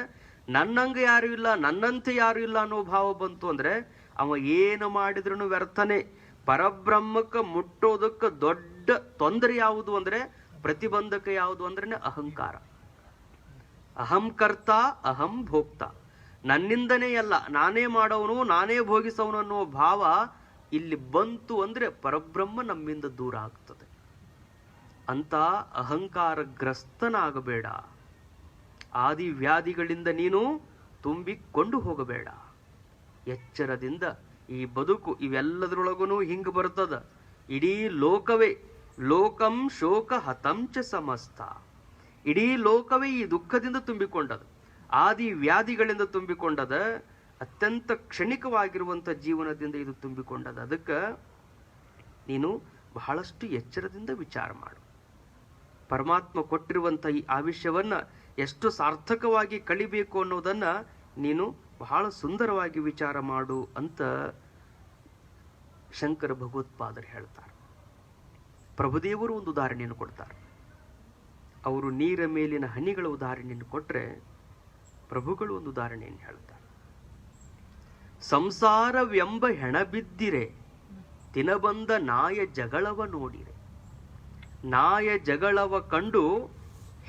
ನನ್ನಂಗೆ ಯಾರು ಇಲ್ಲ, ನನ್ನಂತೆ ಯಾರು ಇಲ್ಲ ಅನ್ನೋ ಭಾವ ಬಂತು ಅಂದ್ರೆ ಅವ ಏನು ಮಾಡಿದ್ರು ವ್ಯರ್ಥನೆ. ಪರಬ್ರಹ್ಮಕ್ಕೆ ಮುಟ್ಟೋದಕ್ಕೆ ದೊಡ್ಡ ತೊಂದರೆ ಯಾವುದು ಅಂದ್ರೆ, ಪ್ರತಿಬಂಧಕ ಯಾವುದು ಅಂದ್ರೆ ಅಹಂಕಾರ. ಅಹಂ ಕರ್ತ ಅಹಂ ಭೋಕ್ತ, ನನ್ನಿಂದನೇ ಅಲ್ಲ, ನಾನೇ ಮಾಡೋನು, ನಾನೇ ಭೋಗಿಸೋನು ಅನ್ನೋ ಭಾವ ಇಲ್ಲಿ ಬಂತು ಅಂದ್ರೆ ಪರಬ್ರಹ್ಮ ನಮ್ಮಿಂದ ದೂರ ಆಗ್ತದೆ. ಅಂತ ಅಹಂಕಾರಗ್ರಸ್ತನಾಗಬೇಡ. ಆದಿ ವ್ಯಾಧಿಗಳಿಂದ ನೀನು ತುಂಬಿಕೊಂಡು ಹೋಗಬೇಡ. ಎಚ್ಚರದಿಂದ ಈ ಬದುಕು ಇವೆಲ್ಲದರೊಳಗೂ ಹಿಂಗ ಬರ್ತದ. ಇಡೀ ಲೋಕವೇ ಲೋಕಂ ಶೋಕ ಹತಂಚ ಸಮಸ್ತ, ಇಡೀ ಲೋಕವೇ ಈ ದುಃಖದಿಂದ ತುಂಬಿಕೊಂಡದ, ಆದಿ ವ್ಯಾಧಿಗಳಿಂದ ತುಂಬಿಕೊಂಡದ, ಅತ್ಯಂತ ಕ್ಷಣಿಕವಾಗಿರುವಂತ ಜೀವನದಿಂದ ಇದು ತುಂಬಿಕೊಂಡದ. ಅದಕ್ಕೆ ನೀನು ಬಹಳಷ್ಟು ಎಚ್ಚರದಿಂದ ವಿಚಾರ ಮಾಡು. ಪರಮಾತ್ಮ ಕೊಟ್ಟಿರುವಂತ ಈ ಆವಿಷ್ಯವನ್ನ ಎಷ್ಟು ಸಾರ್ಥಕವಾಗಿ ಕಳಿಬೇಕು ಅನ್ನೋದನ್ನ ನೀನು ಬಹಳ ಸುಂದರವಾಗಿ ವಿಚಾರ ಮಾಡು ಅಂತ ಶಂಕರ ಭಗವತ್ಪಾದರು ಹೇಳ್ತಾರೆ. ಪ್ರಭುದೇವರು ಒಂದು ಉದಾಹರಣೆಯನ್ನು ಕೊಡ್ತಾರೆ. ಅವರು ನೀರ ಮೇಲಿನ ಹನಿಗಳ ಉದಾಹರಣೆಯನ್ನು ಕೊಟ್ರೆ, ಪ್ರಭುಗಳು ಒಂದು ಉದಾಹರಣೆಯನ್ನು ಹೇಳ್ತಾರೆ. ಸಂಸಾರವೆಂಬ ಹೆಣ ಬಿದ್ದಿರೆ ತಿನಬಂದ ನಾಯ ಜಗಳವ ನೋಡಿರೆ. ನಾಯ ಜಗಳವ ಕಂಡು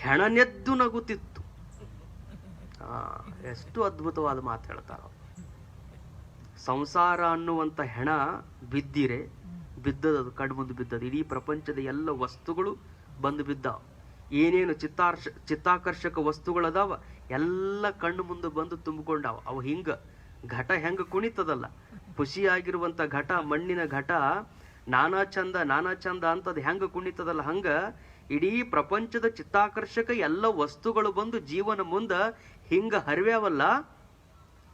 ಹೆಣನೆದ್ದು ನಗುತ್ತಿತ್ತು. ಎಷ್ಟು ಅದ್ಭುತವಾದ ಮಾತು ಹೇಳ್ತಾರ. ಸಂಸಾರ ಅನ್ನುವಂತ ಹೆಣ ಬಿದ್ದಿರೆ, ಬಿದ್ದದದು, ಕಣ್ಮುಂದು ಬಿದ್ದದು. ಇಡೀ ಪ್ರಪಂಚದ ಎಲ್ಲ ವಸ್ತುಗಳು ಬಂದು ಬಿದ್ದಾವ. ಏನೇನು ಚಿತ್ತಾಕರ್ಷಕ ವಸ್ತುಗಳದಾವ ಎಲ್ಲ ಕಣ್ಣು ಮುಂದೆ ಬಂದು ತುಂಬಿಕೊಂಡಾವ. ಅವು ಹಿಂಗ ಘಟ ಹೆಂಗ ಕುಣಿತದಲ್ಲ, ಖುಷಿಯಾಗಿರುವಂತ ಘಟ, ಮಣ್ಣಿನ ಘಟ ನಾನಾ ಚಂದ ಅಂತದ್ ಹೆಂಗ ಕುಣಿತದಲ್ಲ, ಹಂಗ ಇಡೀ ಪ್ರಪಂಚದ ಚಿತ್ತಾಕರ್ಷಕ ಎಲ್ಲ ವಸ್ತುಗಳು ಬಂದು ಜೀವನ ಮುಂದ ಹಿಂಗ ಹರಿವ್ಯಾವಲ್ಲ,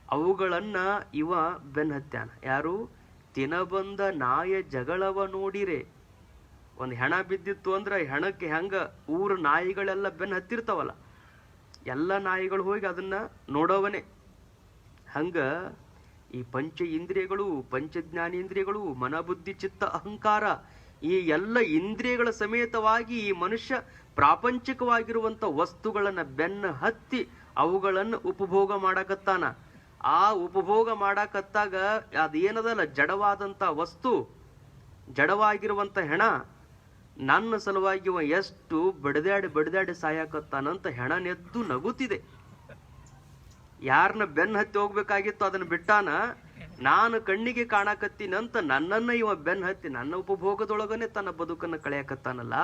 ಅವುಗಳನ್ನ ಇವ ಬೆನ್ ಹತ್ಯಾನ. ಯಾರು? ತಿನಬಂದ ನಾಯ ಜಗಳವ ನೋಡಿರೆ. ಒಂದು ಹೆಣ ಬಿದ್ದಿತ್ತು ಅಂದ್ರೆ ಹೆಣಕ್ಕೆ ಹೆಂಗ ಊರ ನಾಯಿಗಳೆಲ್ಲ ಬೆನ್ ಹತ್ತಿರ್ತಾವಲ್ಲ, ಎಲ್ಲ ನಾಯಿಗಳು ಹೋಗಿ ಅದನ್ನ ನೋಡೋವನೇ. ಹಂಗ ಈ ಪಂಚ ಇಂದ್ರಿಯಗಳು, ಪಂಚಜ್ಞಾನೇಂದ್ರಿಯಗಳು, ಮನ ಬುದ್ಧಿ ಚಿತ್ತ ಅಹಂಕಾರ, ಈ ಎಲ್ಲ ಇಂದ್ರಿಯಗಳ ಸಮೇತವಾಗಿ ಈ ಮನುಷ್ಯ ಪ್ರಾಪಂಚಿಕವಾಗಿರುವಂತ ವಸ್ತುಗಳನ್ನ ಬೆನ್ನ ಹತ್ತಿ ಅವುಗಳನ್ನು ಉಪಭೋಗ ಮಾಡಕತ್ತಾನ. ಆ ಉಪಭೋಗ ಮಾಡಕತ್ತಾಗ ಅದೇನದಲ್ಲ ಜಡವಾದಂತ ವಸ್ತು, ಜಡವಾಗಿರುವಂತ ಹೆಣ ನನ್ನ ಸಲುವಾಗಿ ಇವ ಎಷ್ಟು ಬಡ್ದಾಡಿ ಸಾಯಾಕತ್ತಾನಂತ ಹೆಣನೆದ್ದು ನಗುತ್ತಿದೆ. ಯಾರನ್ನ ಬೆನ್ನ ಹತ್ತಿ ಹೋಗ್ಬೇಕಾಗಿತ್ತು ಅದನ್ನ ಬಿಟ್ಟಾನ, ನಾನು ಕಣ್ಣಿಗೆ ಕಾಣಕತ್ತೀನಂತ ನನ್ನನ್ನ ಇವ ಬೆನ್ನ ಹತ್ತಿ ನನ್ನ ಉಪಭೋಗದೊಳಗನೆ ತನ್ನ ಬದುಕನ್ನು ಕಳೆಯಕತ್ತಾನಲ್ಲ.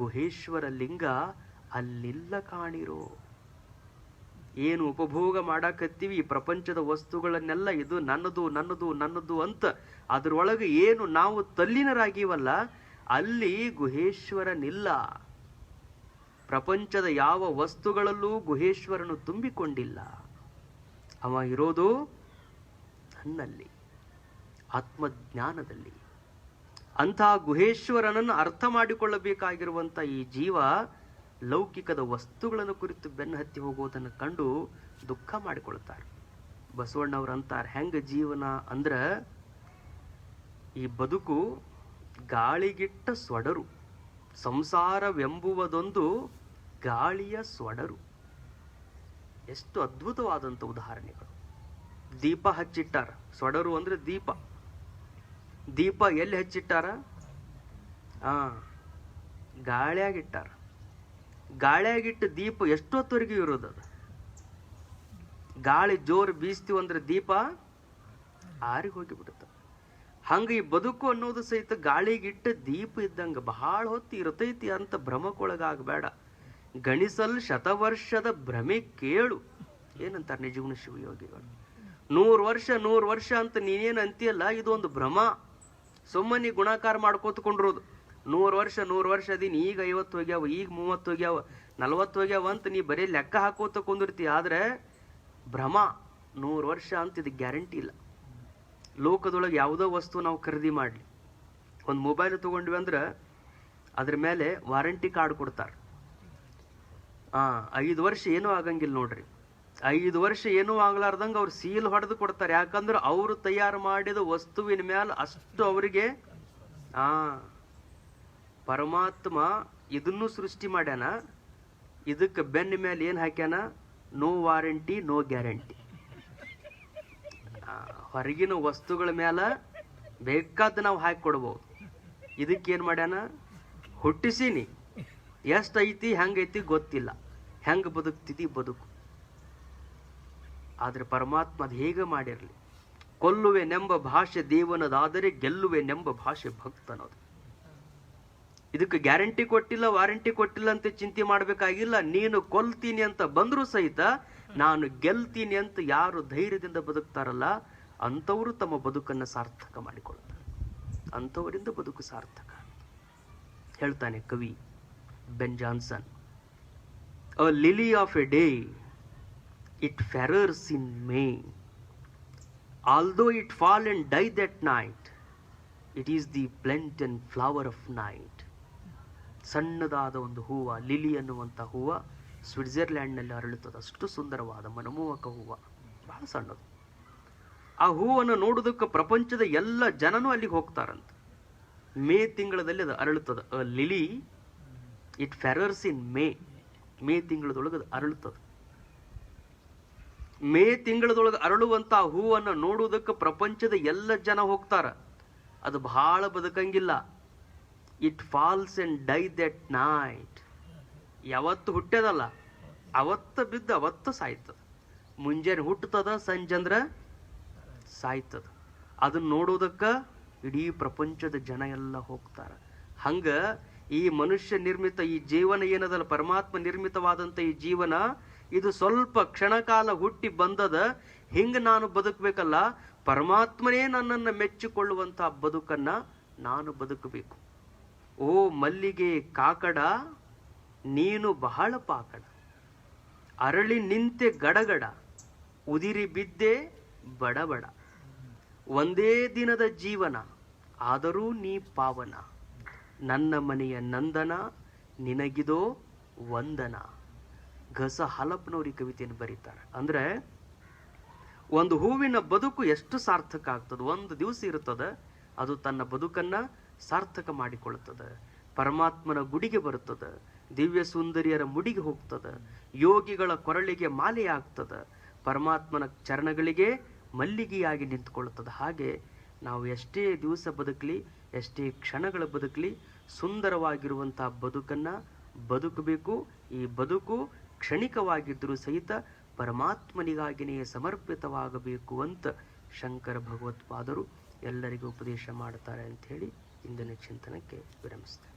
ಗುಹೇಶ್ವರ ಲಿಂಗ ಅಲ್ಲಿಲ್ಲ ಕಾಣಿರೋ. ಏನು ಉಪಭೋಗ ಮಾಡಾಕತ್ತೀವಿ ಈ ಪ್ರಪಂಚದ ವಸ್ತುಗಳನ್ನೆಲ್ಲ, ಇದು ನನ್ನದು ನನ್ನದು ನನ್ನದು ಅಂತ ಅದ್ರೊಳಗೆ ಏನು ನಾವು ತಲ್ಲೀನರಾಗಿವಲ್ಲ, ಅಲ್ಲಿ ಗುಹೇಶ್ವರನಿಲ್ಲ. ಪ್ರಪಂಚದ ಯಾವ ವಸ್ತುಗಳಲ್ಲೂ ಗುಹೇಶ್ವರನು ತುಂಬಿಕೊಂಡಿಲ್ಲ. ಅವ ಇರೋದು ನನ್ನಲ್ಲಿ, ಆತ್ಮಜ್ಞಾನದಲ್ಲಿ. ಅಂಥ ಗುಹೇಶ್ವರನನ್ನು ಅರ್ಥ ಮಾಡಿಕೊಳ್ಳಬೇಕಾಗಿರುವಂಥ ಈ ಜೀವ ಲೌಕಿಕದ ವಸ್ತುಗಳನ್ನು ಕುರಿತು ಬೆನ್ನು ಹತ್ತಿ ಹೋಗುವುದನ್ನು ಕಂಡು ದುಃಖ ಮಾಡಿಕೊಳ್ತಾರೆ. ಬಸವಣ್ಣವ್ರು ಅಂತಾರೆ, ಹೆಂಗ ಜೀವನ ಅಂದ್ರ ಈ ಬದುಕು ಗಾಳಿಗಿಟ್ಟ ಸೊಡರು, ಸಂಸಾರವೆಂಬುವುದೊಂದು ಗಾಳಿಯ ಸೊಡರು. ಎಷ್ಟು ಅದ್ಭುತವಾದಂಥ ಉದಾಹರಣೆಗಳು. ದೀಪ ಹಚ್ಚಿಟ್ಟಾರ, ಸೊಡರು ಅಂದ್ರೆ ದೀಪ. ದೀಪ ಎಲ್ಲಿ ಹಚ್ಚಿಟ್ಟಾರ? ಗಾಳಿಯಾಗಿಟ್ಟಾರ. ಗಾಳಿಯಾಗಿಟ್ಟ ದೀಪ ಎಷ್ಟೊತ್ತವರೆಗೂ ಇರೋದದ. ಗಾಳಿ ಜೋರು ಬೀಸ್ತೀವಿ ಅಂದ್ರೆ ದೀಪ ಆರಿ ಹೋಗಿಬಿಡುತ್ತ. ಹಂಗ ಈ ಬದುಕು ಅನ್ನೋದು ಸಹಿತ ಗಾಳಿಗಿಟ್ಟ ದೀಪ ಇದ್ದಂಗ ಬಹಳ ಹೊತ್ತು ಇರ್ತೈತಿ ಅಂತ ಭ್ರಮಕ್ಕೊಳಗಾಗಬೇಡ. ಗಣಿಸಲ್ ಶತವರ್ಷದ ಭ್ರಮೆ ಕೇಳು. ಏನಂತಾರೆ ನಿಜಗುಣ ಶಿವಯೋಗಿಗಳು? 100 ವರ್ಷ ಅಂತ ನೀನೇನು ಅಂತೀಯಲ್ಲ, ಇದು ಒಂದು ಭ್ರಮ. ಸುಮ್ಮನೆ ಗುಣಾಕಾರ ಮಾಡ್ಕೋತ್ಕೊಂಡಿರೋದು. 100 ವರ್ಷ ಅದೀನಿ, ಈಗ 50 ಹೋಗ್ಯಾವ, ಈಗ 30 ಹೋಗ್ಯಾವ, 40 ಹೋಗ್ಯಾವ ಅಂತ ನೀ ಬರೀ ಲೆಕ್ಕ ಹಾಕೋತ ಕುಂದಿರ್ತಿ. ಆದ್ರೆ ಭ್ರಮ. 100 ವರ್ಷ ಅಂತ ಇದಕ್ಕೆ ಗ್ಯಾರಂಟಿ ಇಲ್ಲ. ಲೋಕದೊಳಗೆ ಯಾವುದೋ ವಸ್ತು ನಾವು ಖರೀದಿ ಮಾಡಲಿ, ಒಂದು ಮೊಬೈಲ್ ತಗೊಂಡ್ವಿ ಅಂದ್ರೆ ಅದ್ರ ಮೇಲೆ ವಾರಂಟಿ ಕಾರ್ಡ್ ಕೊಡ್ತಾರೆ. 5 ವರ್ಷ ಏನೂ ಆಗಂಗಿಲ್ಲ ನೋಡ್ರಿ. 5 ವರ್ಷ ಏನೂ ಆಗ್ಲಾರ್ದಂಗೆ ಅವ್ರು ಸೀಲ್ ಹೊಡೆದು ಕೊಡ್ತಾರೆ. ಯಾಕಂದ್ರೆ ಅವರು ತಯಾರು ಮಾಡಿದ ವಸ್ತುವಿನ ಮೇಲೆ ಅಷ್ಟು ಅವರಿಗೆ ಪರಮಾತ್ಮ ಇದನ್ನು ಸೃಷ್ಟಿ ಮಾಡ್ಯಾನ. ಇದಕ್ಕೆ ಬೆನ್ನ ಮೇಲೆ ಏನ್ ಹಾಕ್ಯಾನ? No warranty no guarantee. ಹೊರಗಿನ ವಸ್ತುಗಳ ಮೇಲೆ ಬೇಕಾದ ನಾವು ಹಾಕಿ ಕೊಡ್ಬೋದು. ಇದಕ್ಕೇನ್ ಮಾಡ್ಯಾನ? ಹುಟ್ಟಿಸಿನಿ, ಎಷ್ಟೈತಿ ಹೆಂಗೈತಿ ಗೊತ್ತಿಲ್ಲ, ಹೆಂಗ ಬದುಕ್ತಿದಿ ಬದುಕು. ಆದ್ರೆ ಪರಮಾತ್ಮ ಅದು ಹೇಗೆ ಮಾಡಿರ್ಲಿ, ಕೊಲ್ಲುವೆನೆಂಬ ಭಾಷೆ ದೇವನದಾದರೆ ಗೆಲ್ಲುವೆನೆಂಬ ಭಾಷೆ ಭಕ್ತನದು. ಇದಕ್ಕೆ ಗ್ಯಾರಂಟಿ ಕೊಟ್ಟಿಲ್ಲ, ವಾರಂಟಿ ಕೊಟ್ಟಿಲ್ಲ ಅಂತ ಚಿಂತೆ ಮಾಡ್ಬೇಕಾಗಿಲ್ಲ. ನೀನು ಕೊಲ್ತೀನಿ ಅಂತ ಬಂದ್ರು ಸಹಿತ ನಾನು ಗೆಲ್ತೀನಿ ಅಂತ ಯಾರು ಧೈರ್ಯದಿಂದ ಬದುಕ್ತಾರಲ್ಲ ಅಂಥವರು ತಮ್ಮ ಬದುಕನ್ನು ಸಾರ್ಥಕ ಮಾಡಿಕೊಳ್ತಾರೆ. ಅಂಥವರಿಂದ ಬದುಕು ಸಾರ್ಥಕ. ಹೇಳ್ತಾನೆ ಕವಿ Ben Jonson, a lily of a day it fares in May, although it fall and die that night, it is the plantain flower of night. ಸಣ್ಣದಾದ ಒಂದು ಹೂವ, ಲಿಲಿ ಅನ್ನುವಂಥ ಹೂವ ಸ್ವಿಟ್ಜರ್ಲ್ಯಾಂಡ್ನಲ್ಲಿ ಅರಳುತ್ತದೆ. ಅಷ್ಟು ಸುಂದರವಾದ ಮನಮೋಹಕ ಹೂವ, ಬಹಳ ಸಣ್ಣದು. ಆ ಹೂವನ್ನು ನೋಡೋದಕ್ಕೆ ಪ್ರಪಂಚದ ಎಲ್ಲ ಜನನೂ ಅಲ್ಲಿಗೆ ಹೋಗ್ತಾರಂತ. ಮೇ ತಿಂಗಳಲ್ಲಿ ಅದು ಅರಳುತ್ತದೆ. ಅ ಲಿಲಿ ಇಟ್ ಫೆರರ್ಸ್ ಇನ್ ಮೇ ತಿಂಗಳದೊಳಗೆ ಅದು ಅರಳುತ್ತದೆ. ಮೇ ತಿಂಗಳದೊಳಗೆ ಅರಳುವಂತ ಹೂವನ್ನು ನೋಡುವುದಕ್ಕೆ ಪ್ರಪಂಚದ ಎಲ್ಲ ಜನ ಹೋಗ್ತಾರ. ಅದು ಬಹಳ ಬದುಕಂಗಿಲ್ಲ. It falls and die that night. ಯಾವತ್ತು ಹುಟ್ಟ್ಯದಲ್ಲ ಅವತ್ತ ಬಿದ್ದು ಅವತ್ತ ಸಾಯ್ತದ. ಮುಂಜಾನೆ ಹುಟ್ಟುತ್ತದ, ಸಂಜಂದ್ರ ಸಾಯ್ತದ. ಅದನ್ನ ನೋಡೋದಕ್ಕ ಇಡೀ ಪ್ರಪಂಚದ ಜನ ಎಲ್ಲ ಹೋಗ್ತಾರ. ಹಂಗ ಈ ಮನುಷ್ಯ ನಿರ್ಮಿತ ಈ ಜೀವನ ಏನದಲ್ಲ, ಪರಮಾತ್ಮ ನಿರ್ಮಿತವಾದಂತ ಈ ಜೀವನ, ಇದು ಸ್ವಲ್ಪ ಕ್ಷಣಕಾಲ ಹುಟ್ಟಿ ಬಂದದ. ಹಿಂಗ ನಾನು ಬದುಕಬೇಕಲ್ಲ, ಪರಮಾತ್ಮನೇ ನನ್ನನ್ನು ಮೆಚ್ಚಿಕೊಳ್ಳುವಂತ ಬದುಕನ್ನ ನಾನು ಬದುಕಬೇಕು. ಓ ಮಲ್ಲಿಗೆ ಕಾಕಡ ನೀನು ಬಹಳ ಪಾಕಡ, ಅರಳಿ ನಿಂತೆ ಗಡಗಡ, ಉದಿರಿ ಬಿದ್ದೆ ಬಡಬಡ. ಒಂದೇ ದಿನದ ಜೀವನ ಆದರೂ ನೀ ಪಾವನ, ನನ್ನ ಮನೆಯ ನಂದನ ನಿನಗಿದೋ ವಂದನ. ಘಸ ಹಲಪ್ನವ್ರಿ ಕವಿತೆಯನ್ನು ಬರೀತಾರೆ. ಅಂದ್ರೆ ಒಂದು ಹೂವಿನ ಬದುಕು ಎಷ್ಟು ಸಾರ್ಥಕ ಆಗ್ತದೆ. ಒಂದು ದಿವಸ ಇರುತ್ತದೆ, ಅದು ತನ್ನ ಬದುಕನ್ನ ಸಾರ್ಥಕ ಮಾಡಿಕೊಳ್ಳುತ್ತದೆ. ಪರಮಾತ್ಮನ ಗುಡಿಗೆ ಬರುತ್ತದೆ, ದಿವ್ಯ ಸುಂದರಿಯರ ಮುಡಿಗೆ ಹೋಗ್ತದೆ, ಯೋಗಿಗಳ ಕೊರಳಿಗೆ ಮಾಲೆ ಆಗ್ತದೆ, ಪರಮಾತ್ಮನ ಚರಣಗಳಿಗೆ ಮಲ್ಲಿಗೆಯಾಗಿ ನಿಂತುಕೊಳ್ಳುತ್ತದೆ. ಹಾಗೆ ನಾವು ಎಷ್ಟೇ ದಿವಸ ಬದುಕಲಿ, ಎಷ್ಟೇ ಕ್ಷಣಗಳ ಬದುಕಲಿ, ಸುಂದರವಾಗಿರುವಂಥ ಬದುಕನ್ನು ಬದುಕಬೇಕು. ಈ ಬದುಕು ಕ್ಷಣಿಕವಾಗಿದ್ದರೂ ಸಹಿತ ಪರಮಾತ್ಮನಿಗಾಗಿಯೇ ಸಮರ್ಪಿತವಾಗಬೇಕು ಅಂತ ಶಂಕರ ಭಗವತ್ಪಾದರು ಎಲ್ಲರಿಗೂ ಉಪದೇಶ ಮಾಡ್ತಾರೆ ಅಂಥೇಳಿ ಇಂದಿನ ಚಿಂತನಕ್ಕೆ ವಿರಮಿಸ್ತಾರೆ.